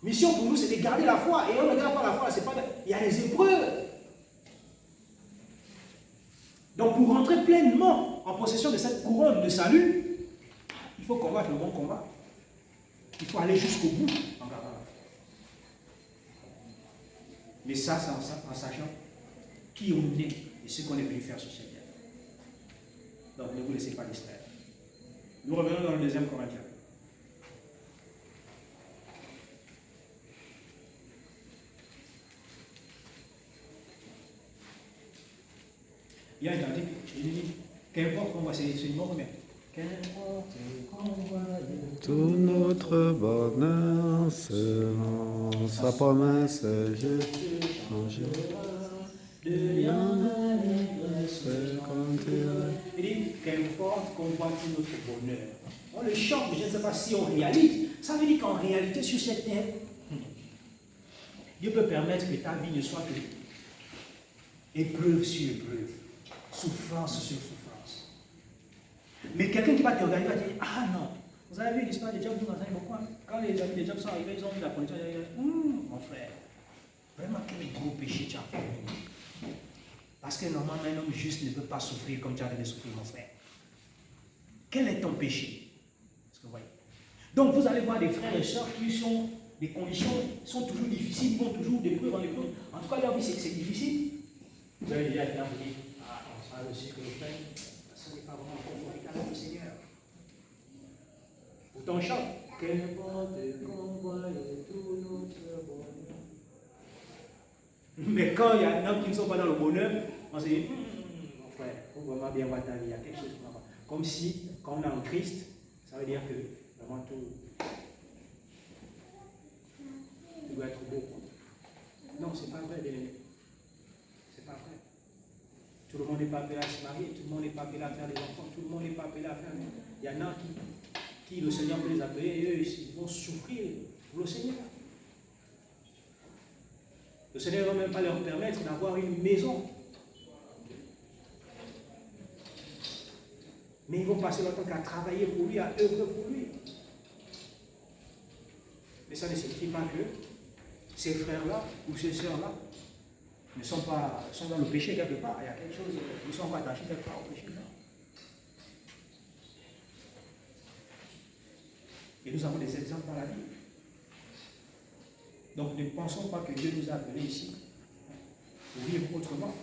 Mission pour nous, c'est de garder la foi. Et on ne garde pas la foi, c'est pas il y a des épreuves. Donc, pour rentrer pleinement en possession de cette couronne de salut, il faut combattre le bon combat. Il faut aller jusqu'au bout en gardant la foi. Mais ça, c'est en sachant qui on est et ce qu'on est venu faire sur cette terre. Donc, ne vous laissez pas distraire. Nous revenons dans le 2e Corinthiens. Il y a un article, il dit, qu'importe qu'on voit, c'est une mort combien? Qu'importe qu'on voit.
Tout notre bonheur selon sa promesse, je changerai
de l'allégresse quand il dit, qu'importe qu'on voit tout notre bonheur. On le chante, mais je ne sais pas si on réalise. Ça veut dire qu'en réalité, sur cette terre, Dieu peut permettre que ta vie ne soit que épreuve sur épreuve. Souffrance sur souffrance. Mais quelqu'un qui va te regarder va te dire, ah non, vous avez vu l'histoire de Job, nous enseigne beaucoup. Quand les amis de Job sont arrivés, ils ont vu la condition, ils ont dit, mon frère, vraiment quel gros péché tu as commis. Parce que normalement un homme juste ne peut pas souffrir comme tu as de souffrir, mon frère. Quel est ton péché? Est-ce que vous voyez? Donc vous allez voir des frères et sœurs qui sont, des conditions sont toujours difficiles, ils vont toujours d'épreuve en épreuve. En tout cas, leur vie c'est difficile. Vous avez déjà été là, vous dites, ah, on sera aussi que le frère, ça n'est pas vraiment confortable avec le Seigneur. Pourtant, on chante. Qu'importe qu'on voie tout notre bonheur. Mais quand il y a des hommes qui ne sont pas dans le bonheur, on se dit, mon frère, il faut vraiment bien voir ta vie, il y a quelque chose qui va pas. Comme si, quand on est en Christ, ça veut dire que vraiment tout doit être beau. Non, c'est pas vrai, bien aimé. C'est pas vrai. Tout le monde n'est pas appelé à se marier, tout le monde n'est pas appelé à faire des enfants, tout le monde n'est pas appelé à faire. Il y en a qui le Seigneur peut les appeler et eux, ils vont souffrir pour le Seigneur. Le Seigneur ne va même pas leur permettre d'avoir une maison. Mais ils vont passer leur temps qu'à travailler pour lui, à œuvrer pour lui. Mais ça ne signifie pas que ces frères-là ou ces sœurs-là ne sont pas sont dans le péché quelque part. Il y a quelque chose, ils ne sont pas attachés quelque part au péché. Non. Et nous avons des exemples dans la Bible. Donc ne pensons pas que Dieu nous a appelés ici pour vivre autrement.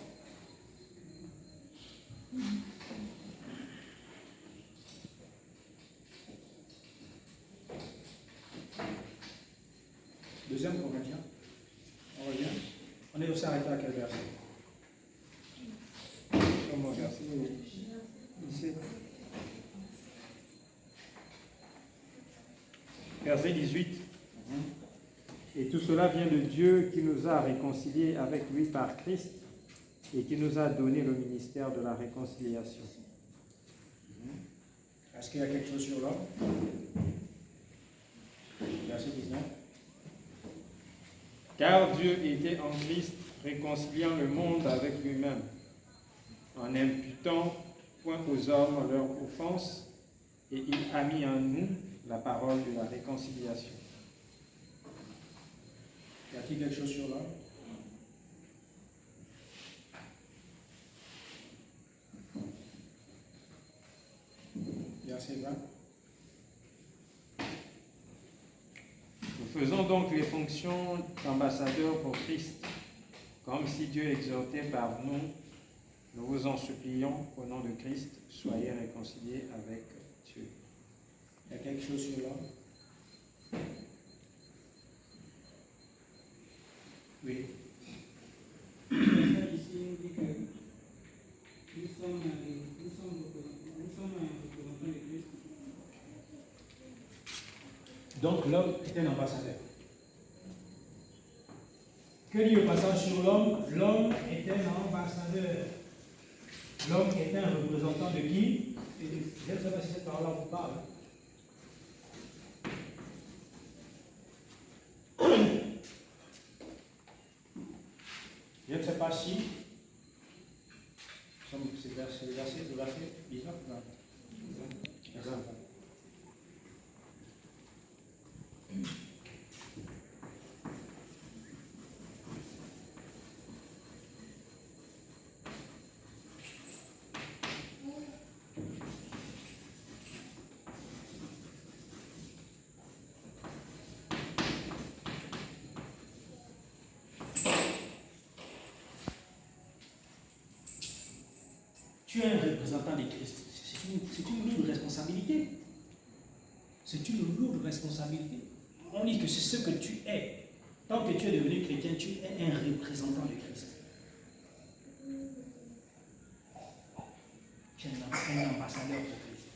Deuxième Corinthiens. On revient. On est aussi arrêté à quel verset?
Comme au verset 17. Verset 18. Et tout cela vient de Dieu qui nous a réconciliés avec lui par Christ et qui nous a donné le ministère de la réconciliation.
Est-ce qu'il y a quelque chose sur l'homme? Verset 19.
Car Dieu était en Christ réconciliant le monde avec lui-même, en n'imputant point aux hommes leurs offenses, et il a mis en nous la parole de la réconciliation.
Y a-t-il quelque chose sur l'homme? Verset 20.
Nous faisons donc les fonctions d'ambassadeurs pour Christ, comme si Dieu exhortait par nous. Nous vous en supplions, au nom de Christ, soyez réconciliés avec Dieu.
Il y a quelque chose sur l'homme? Oui.
Le message ici nous dit que nous sommes représentants de Christ.
Donc l'homme est un ambassadeur. Que dit le passage sur l'homme? L'homme est un ambassadeur. L'homme est un représentant de qui? Je ne sais pas si cette parole-là vous parle. Je ne sais pas si. C'est le verset 19. Exemple. Tu es un représentant de Christ. C'est une lourde responsabilité. C'est une lourde responsabilité. On dit que c'est ce que tu es. Tant que tu es devenu chrétien, tu es un représentant de Christ. Tu es un ambassadeur de Christ.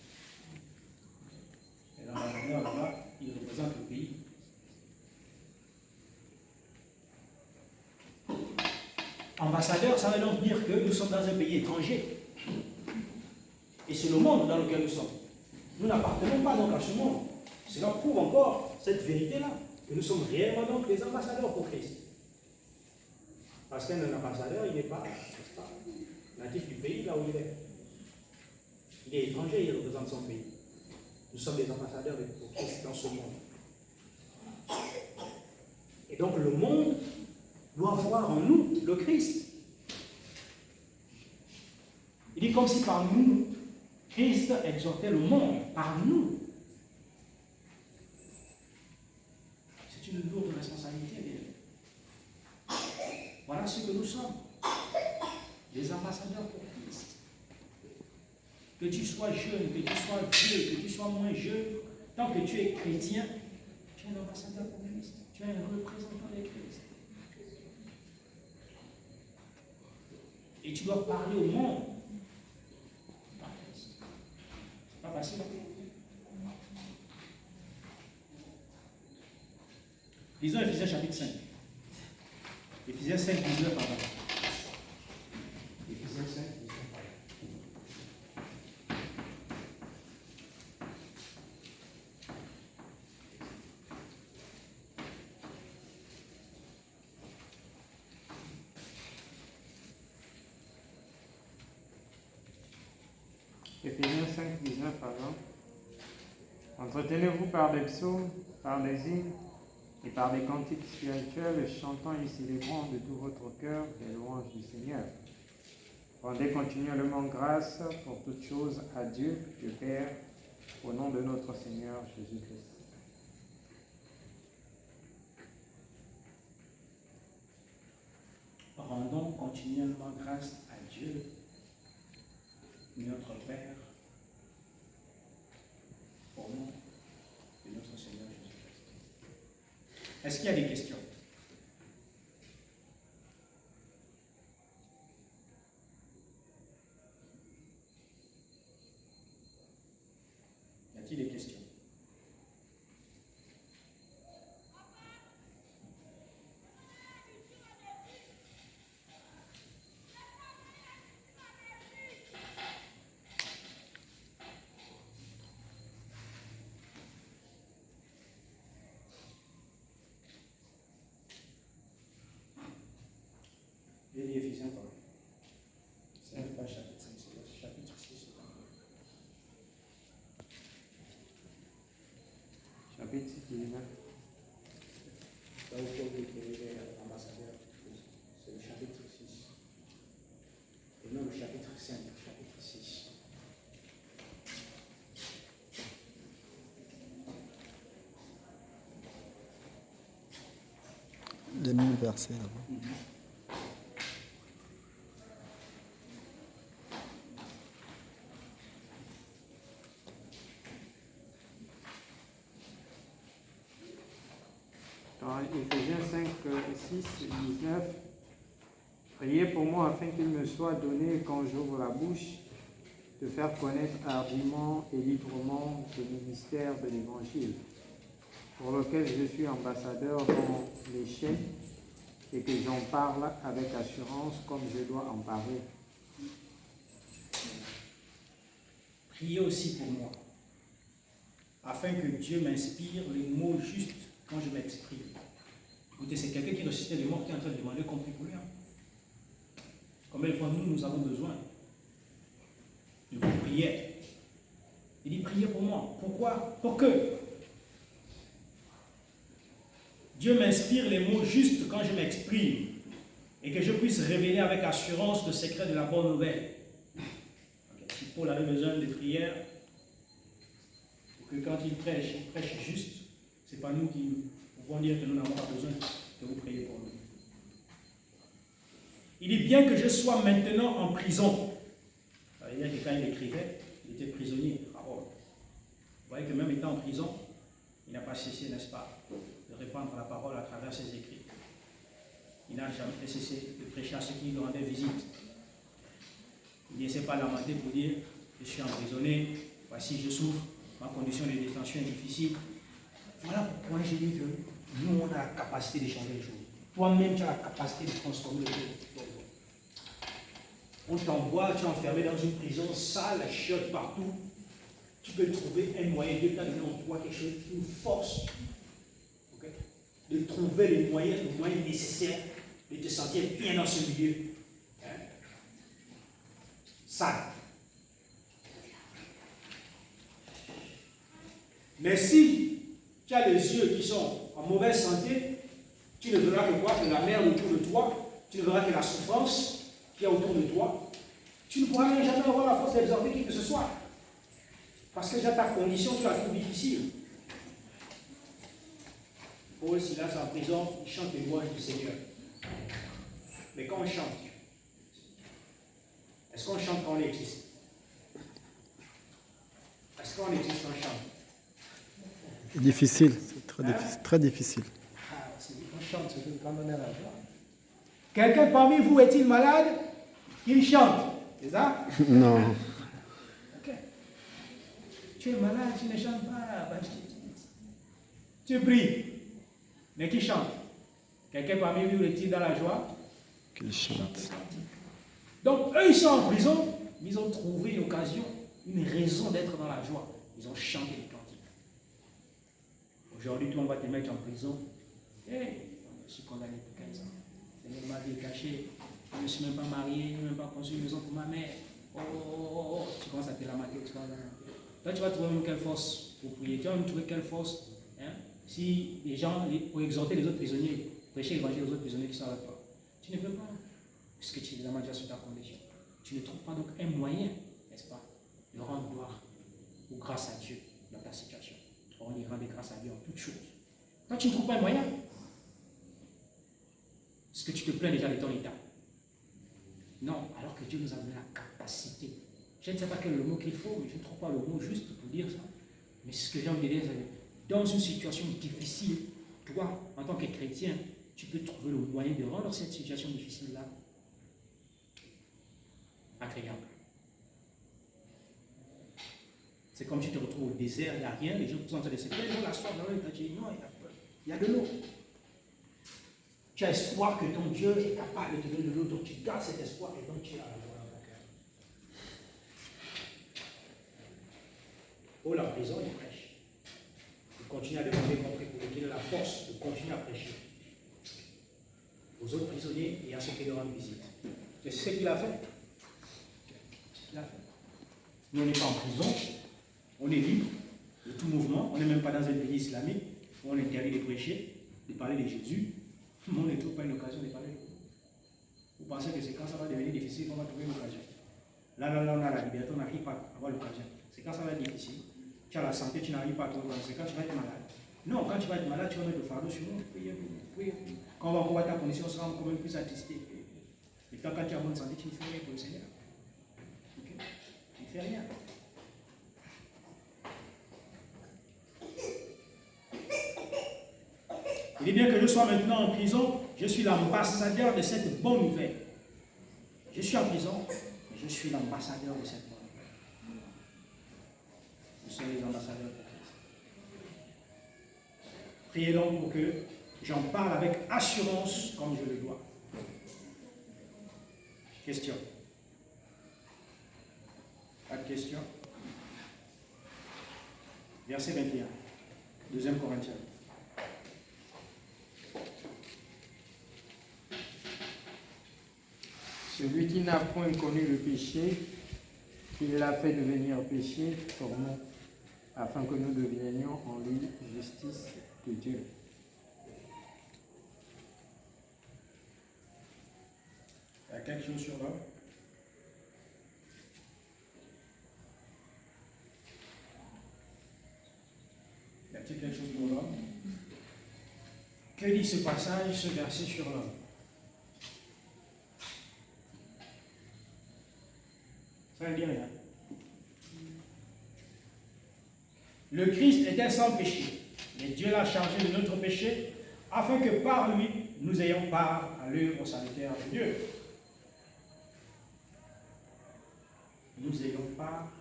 Et l'ambassadeur là-bas, il représente le pays. Ambassadeur, ça veut donc dire que nous sommes dans un pays étranger. Et c'est le monde dans lequel nous sommes. Nous n'appartenons pas donc à ce monde. Cela prouve encore cette vérité-là, que nous sommes réellement donc des ambassadeurs pour Christ. Parce qu'un ambassadeur, il n'est pas, n'est-ce pas, natif du pays là où il est. Il est étranger, il représente son pays. Nous sommes des ambassadeurs pour Christ dans ce monde. Et donc le monde doit voir en nous le Christ. Il dit comme si par nous, Christ exhortait le monde, par nous. C'est une lourde responsabilité. Voilà ce que nous sommes. Des ambassadeurs pour Christ. Que tu sois jeune, que tu sois vieux, que tu sois moins jeune, tant que tu es chrétien, tu es un ambassadeur pour Christ. Tu es un représentant de Christ. Et tu dois parler au monde. C'est pas facile. Lisons Éphésiens chapitre 5. Éphésiens 5, 19 pardon. Éphésiens 5, 19 pardon.
Éphésiens 5, 19, pardon. Entretenez-vous par des psaumes, par des hymnes et par des cantiques spirituels, chantant et célébrant de tout votre cœur les louanges du Seigneur. Rendez continuellement grâce pour toutes choses à Dieu, le Père, au nom de notre Seigneur Jésus-Christ.
rendons continuellement grâce à Dieu, notre Père, au nom de notre Seigneur Jésus-Christ. Est-ce qu'il y a des questions? Y a-t-il des questions? J'ai dit Éphésiens, pardon. C'est pas chapitre 5, c'est le chapitre 6.
Chapitre 19.
Là où Paul est ambassadeur, c'est le chapitre 6. Et non le chapitre 5, le chapitre 6.
Les 1000 versets là-bas.
Dans Éphésiens 5, 6, 19, priez pour moi afin qu'il me soit donné, quand j'ouvre la bouche, de faire connaître hardiment et librement le ministère de l'Évangile, pour lequel je suis ambassadeur dans les chaînes et que j'en parle avec assurance comme je dois en parler.
Priez aussi pour moi, afin que Dieu m'inspire les mots justes quand je m'exprime. Écoutez, c'est quelqu'un qui ressuscitait les morts qui est en train de demander qu'on prie pour lui. Combien de fois nous avons besoin de vos prières? Il dit priez pour moi. Pourquoi? Pour que Dieu m'inspire les mots justes quand je m'exprime et que je puisse révéler avec assurance le secret de la bonne nouvelle. Okay. Si Paul avait besoin de prières, que quand il prêche juste, ce n'est pas nous qui pouvons dire que nous n'avons pas besoin de vous prier pour nous. Il dit bien que je sois maintenant en prison. Ça veut dire que quand il écrivait, il était prisonnier à Rome. Vous voyez que même étant en prison, il n'a pas cessé, n'est-ce pas, de répandre la parole à travers ses écrits. Il n'a jamais cessé de prêcher à ceux qui lui rendaient visite. Il ne s'est pas lamenté pour dire je suis emprisonné, voici je souffre, ma condition de détention est difficile. Voilà pourquoi j'ai dit que nous, on a la capacité de changer les choses. Toi-même, tu as la capacité de transformer les choses. On t'envoie, tu es enfermé dans une prison sale, chiotte partout. Tu peux trouver un moyen, Dieu t'a donné en toi quelque chose, une force, okay, de trouver les moyens nécessaires de te sentir bien dans ce milieu. Hein? Sale. Mais si tu as les yeux qui sont en mauvaise santé, tu ne verras que quoi? Que la merde autour de toi, tu ne verras que la souffrance qu'il y a autour de toi. Tu ne pourras même jamais avoir la force d'exhorter qui que ce soit. Parce que déjà ta condition, tu la trouves difficile. Paul, Silas en prison, ils chantent les louanges du Seigneur. Mais quand on chante, est-ce qu'on chante quand on existe? Est-ce qu'on existe quand on chante?
Difficile, c'est très difficile. Très difficile.
Ah, c'est quand on chante, c'est quand on est à la joie. Quelqu'un parmi vous est-il malade? Il chante. C'est ça?
Non.
Ok. Tu es malade, tu ne chantes pas. Tu pries. Mais qui chante? Quelqu'un parmi vous est-il dans la joie?
Qu'il chante.
Donc, eux, ils sont en prison, mais ils ont trouvé une occasion, une raison d'être dans la joie. Ils ont chanté les cantiques. Aujourd'hui, tout le monde va te mettre en prison. Hey, je suis condamné pour 15 ans. Seigneur, ma vie est cachée. Je ne suis même pas marié, je n'ai même pas construit une maison pour ma mère. Oh. Tu commences à te lamenter, tu commences à lamenter. Toi, tu vas trouver même quelle force pour prier. Tu vas même trouver quelle force, hein, si les gens, pour exhorter les autres prisonniers, prêcher l'évangile aux autres prisonniers qui sont avec toi. Tu ne peux pas, puisque tu es évidemment déjà sur ta condition. Tu ne trouves pas donc un moyen, n'est-ce pas, de rendre gloire ou grâce à Dieu dans ta situation. On y rend grâce à Dieu en toutes choses. Toi, tu ne trouves pas un moyen. Parce que tu te plains déjà de ton état. Non, alors que Dieu nous a donné la capacité. Je ne sais pas quel est le mot qu'il faut, mais je ne trouve pas le mot juste pour dire ça. Mais ce que j'ai envie de dire, c'est que dans une situation difficile, toi, en tant que chrétien, tu peux trouver le moyen de rendre cette situation difficile-là agréable. C'est comme si tu te retrouves au désert, il n'y a rien, les gens sont en train de se dire, la soif, non, il y a de l'eau. Tu as espoir que ton Dieu est capable de te donner de l'eau, donc tu gardes cet espoir et donc tu as la joie dans ton cœur. Paul en prison, il prêche. Il continue à demander pour qu'il ait la force de continuer à prêcher aux autres prisonniers et à ceux qui leur rendent visite. Et c'est ce qu'il a fait. C'est ce qu'il a fait. Nous, on n'est pas en prison, on est libre de tout mouvement, on n'est même pas dans un pays islamique où on est interdit de prêcher, de parler de Jésus. Mais on ne trouve pas une occasion de parler de vous. Vous pensez que c'est quand ça va devenir difficile qu'on va trouver une occasion. Là, on a la liberté, on n'arrive pas à avoir l'occasion. C'est quand ça va être difficile. Tu as la santé, tu n'arrives pas à trouver. C'est quand tu vas être malade. Non, quand tu vas être malade, tu vas mettre le fardeau sur nous. Quand on va voir ta condition, sera encore même plus attestée. Et quand tu as bonne santé, tu ne fais rien pour le Seigneur. Okay? Tu ne fais rien. Il est bien que je sois maintenant en prison, je suis l'ambassadeur de cette bonne nouvelle. Je suis en prison, mais je suis l'ambassadeur de cette bonne nouvelle. Nous sommes les ambassadeurs de Christ. Priez donc pour que j'en parle avec assurance comme je le dois. Question. Pas de question. Verset 21. 2 Corinthiens.
Celui qui n'a point connu le péché, qui l'a fait devenir péché pour nous, afin que nous devenions en lui justice de Dieu.
Il y a quelque chose sur l'homme? Y a-t-il quelque chose pour l'homme? Que dit ce passage, ce verset sur l'homme? Ça ne dit rien. Le Christ était sans péché, mais Dieu l'a chargé de notre péché, afin que par lui, nous ayons part à l'œuvre salutaire de Dieu. Nous ayons part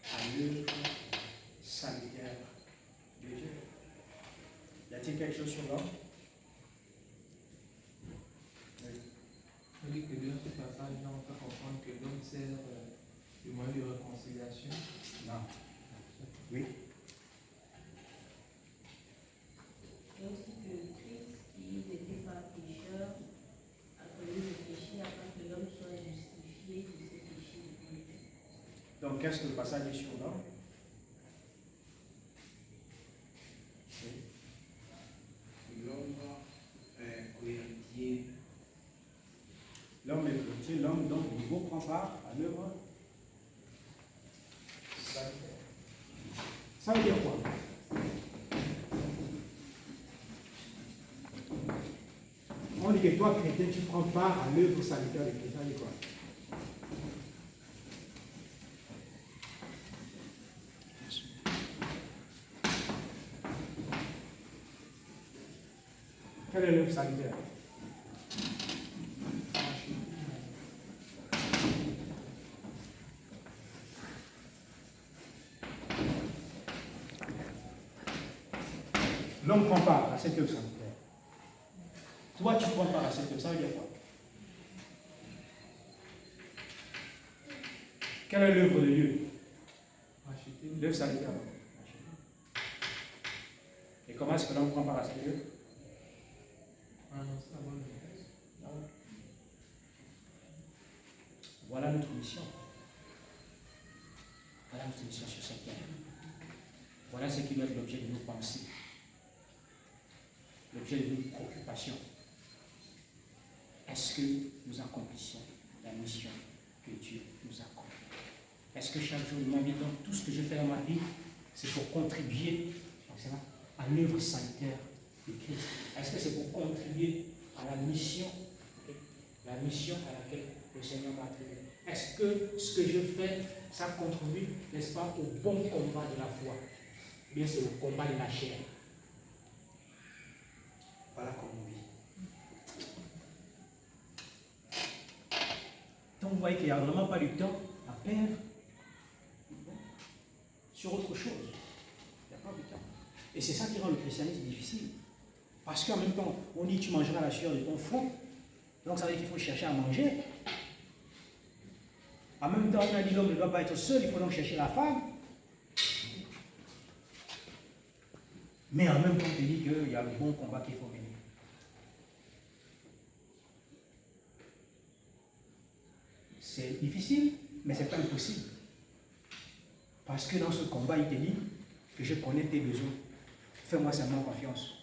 à l'œuvre salutaire de Dieu. Y a-t-il quelque chose sur l'homme?
On dit que dans ce passage-là, on peut comprendre que l'homme sert du moyen de réconciliation.
Non. Oui.
Et aussi que Christ, qui n'était pas pécheur, a connu le péché afin que l'homme soit justifié de ses péchés.
Donc, qu'est-ce que le passage dit sur l'homme?
L'homme cohérentier.
L'homme est chrétien, l'homme donc il ne prend pas à l'œuvre. Ça veut dire quoi? On dit que toi, chrétien, tu prends part à l'œuvre salutaire de Christ. Ça veut dire quoi? Quelle est l'œuvre salutaire? L'homme prend part à cette œuvre salutaire. Toi, tu prends part à cette œuvre, ça veut dire quoi? Quelle est l'œuvre de Dieu? L'œuvre salutaire. Et comment est-ce que l'homme prend part à cette œuvre? Voilà notre mission. Voilà notre mission sur cette terre. Voilà ce qui doit être l'objet de nos pensées, l'objet de nos préoccupations. Est-ce que nous accomplissons la mission que Dieu nous a confiée? Est-ce que chaque jour de ma vie, donc tout ce que je fais dans ma vie, c'est pour contribuer à l'œuvre salutaire de Christ? Est-ce que c'est pour contribuer à la mission la mission à laquelle le Seigneur m'a appelé. Est-ce que ce que je fais, ça contribue, n'est-ce pas, au bon combat de la foi? Ou bien c'est le combat de la chair? Voilà comment on vit. Donc vous voyez qu'il n'y a vraiment pas du temps à perdre sur autre chose. Il n'y a pas du temps. Et c'est ça qui rend le christianisme difficile. Parce qu'en même temps, on dit tu mangeras la sueur de ton front. Donc ça veut dire qu'il faut chercher à manger. En même temps, on a dit l'homme ne doit pas être seul, il faut donc chercher la femme. Mais en même temps, on te dit qu'il y a le bon combat qu'il faut mener. C'est difficile, mais ce n'est pas impossible. Parce que dans ce combat, il te dit que je connais tes besoins. Fais-moi seulement confiance.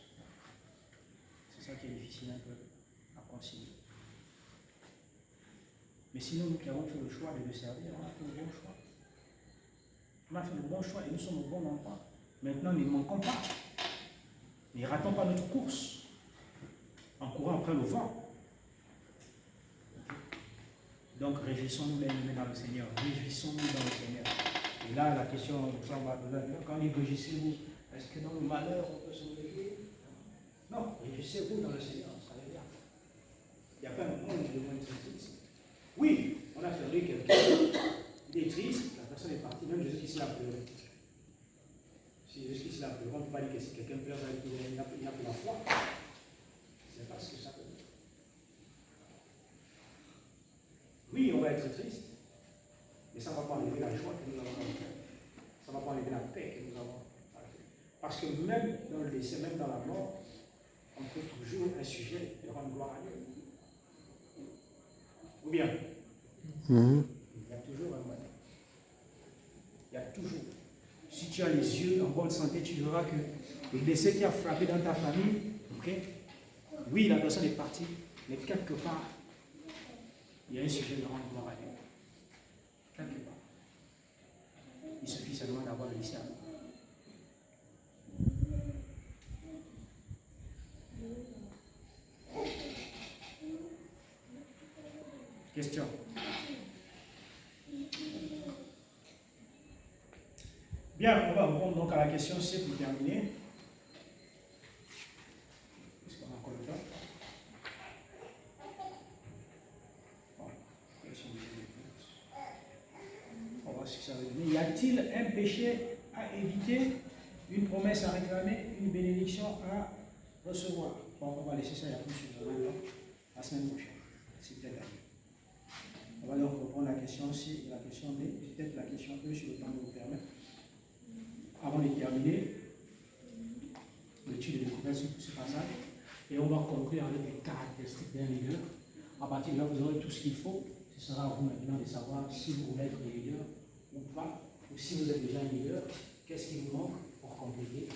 C'est ça qui est difficile un peu à concilier. Mais sinon, nous qui avons fait le choix de le servir, on a fait le bon choix. On a fait le bon choix et nous sommes au bon endroit. Maintenant, ne manquons pas. Ne ratons pas notre course en courant après le vent. Donc, réjouissons-nous dans le Seigneur. Réjouissons-nous dans le Seigneur. Et là, la question, quand on dit réjouissez-vous, est-ce que dans le malheur, on peut se réjouir? Non, réjouissez-vous dans le Seigneur, ça va bien. Il n'y a pas un moment où je devrais être triste. Oui, on a perdu quelqu'un, il est triste, la personne est partie, même Jésus-Christ l'a pleuré. Si Jésus-Christ l'a pleuré, on ne peut pas dire que si quelqu'un pleure, il n'a plus la foi. C'est pas ce que ça veut dire. Oui, on va être triste, mais ça ne va pas enlever la joie que nous avons dans le cœur. Ça ne va pas enlever la paix que nous avons. Parce que même dans le décès, même dans la mort, on peut toujours un sujet de rendre gloire à Dieu. Ou bien, il y a toujours un moyen. Il y a toujours. Si tu as les yeux en bonne santé, tu verras que le décès qui a frappé dans ta famille, okay, oui, la personne est partie, mais quelque part, il y a un sujet de rendre gloire à Dieu. Quelque part. Il suffit seulement d'avoir le discernement. Question. Bien, on va répondre donc à la question C pour terminer. Est-ce qu'on a encore le temps? Bon, on va voir ce que ça veut dire. Y a-t-il un péché à éviter, une promesse à réclamer, une bénédiction à recevoir? Bon, on va laisser ça, il y a plus sur la semaine prochaine. C'est peut-être. On va donc reprendre la question C et la question D, et peut-être la question E si le temps nous le permet. Avant de terminer l'étude de découverte sur ce passage, et on va conclure avec les caractéristiques d'un leader. À partir de là, vous aurez tout ce qu'il faut. Ce sera à vous maintenant de savoir si vous voulez être leader ou pas, ou si vous êtes déjà un leader, qu'est-ce qui vous manque pour compléter.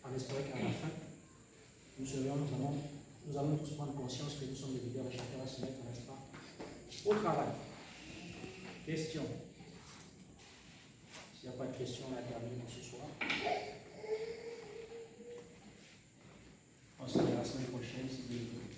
En espérant qu'à la fin, nous allons tous prendre conscience que nous sommes des leaders et chacun va se mettre, n'est-ce pas, au travail. Question. S'il n'y a pas de questions, on a terminé pour ce soir. On se dit à la semaine prochaine, si Dieu veut.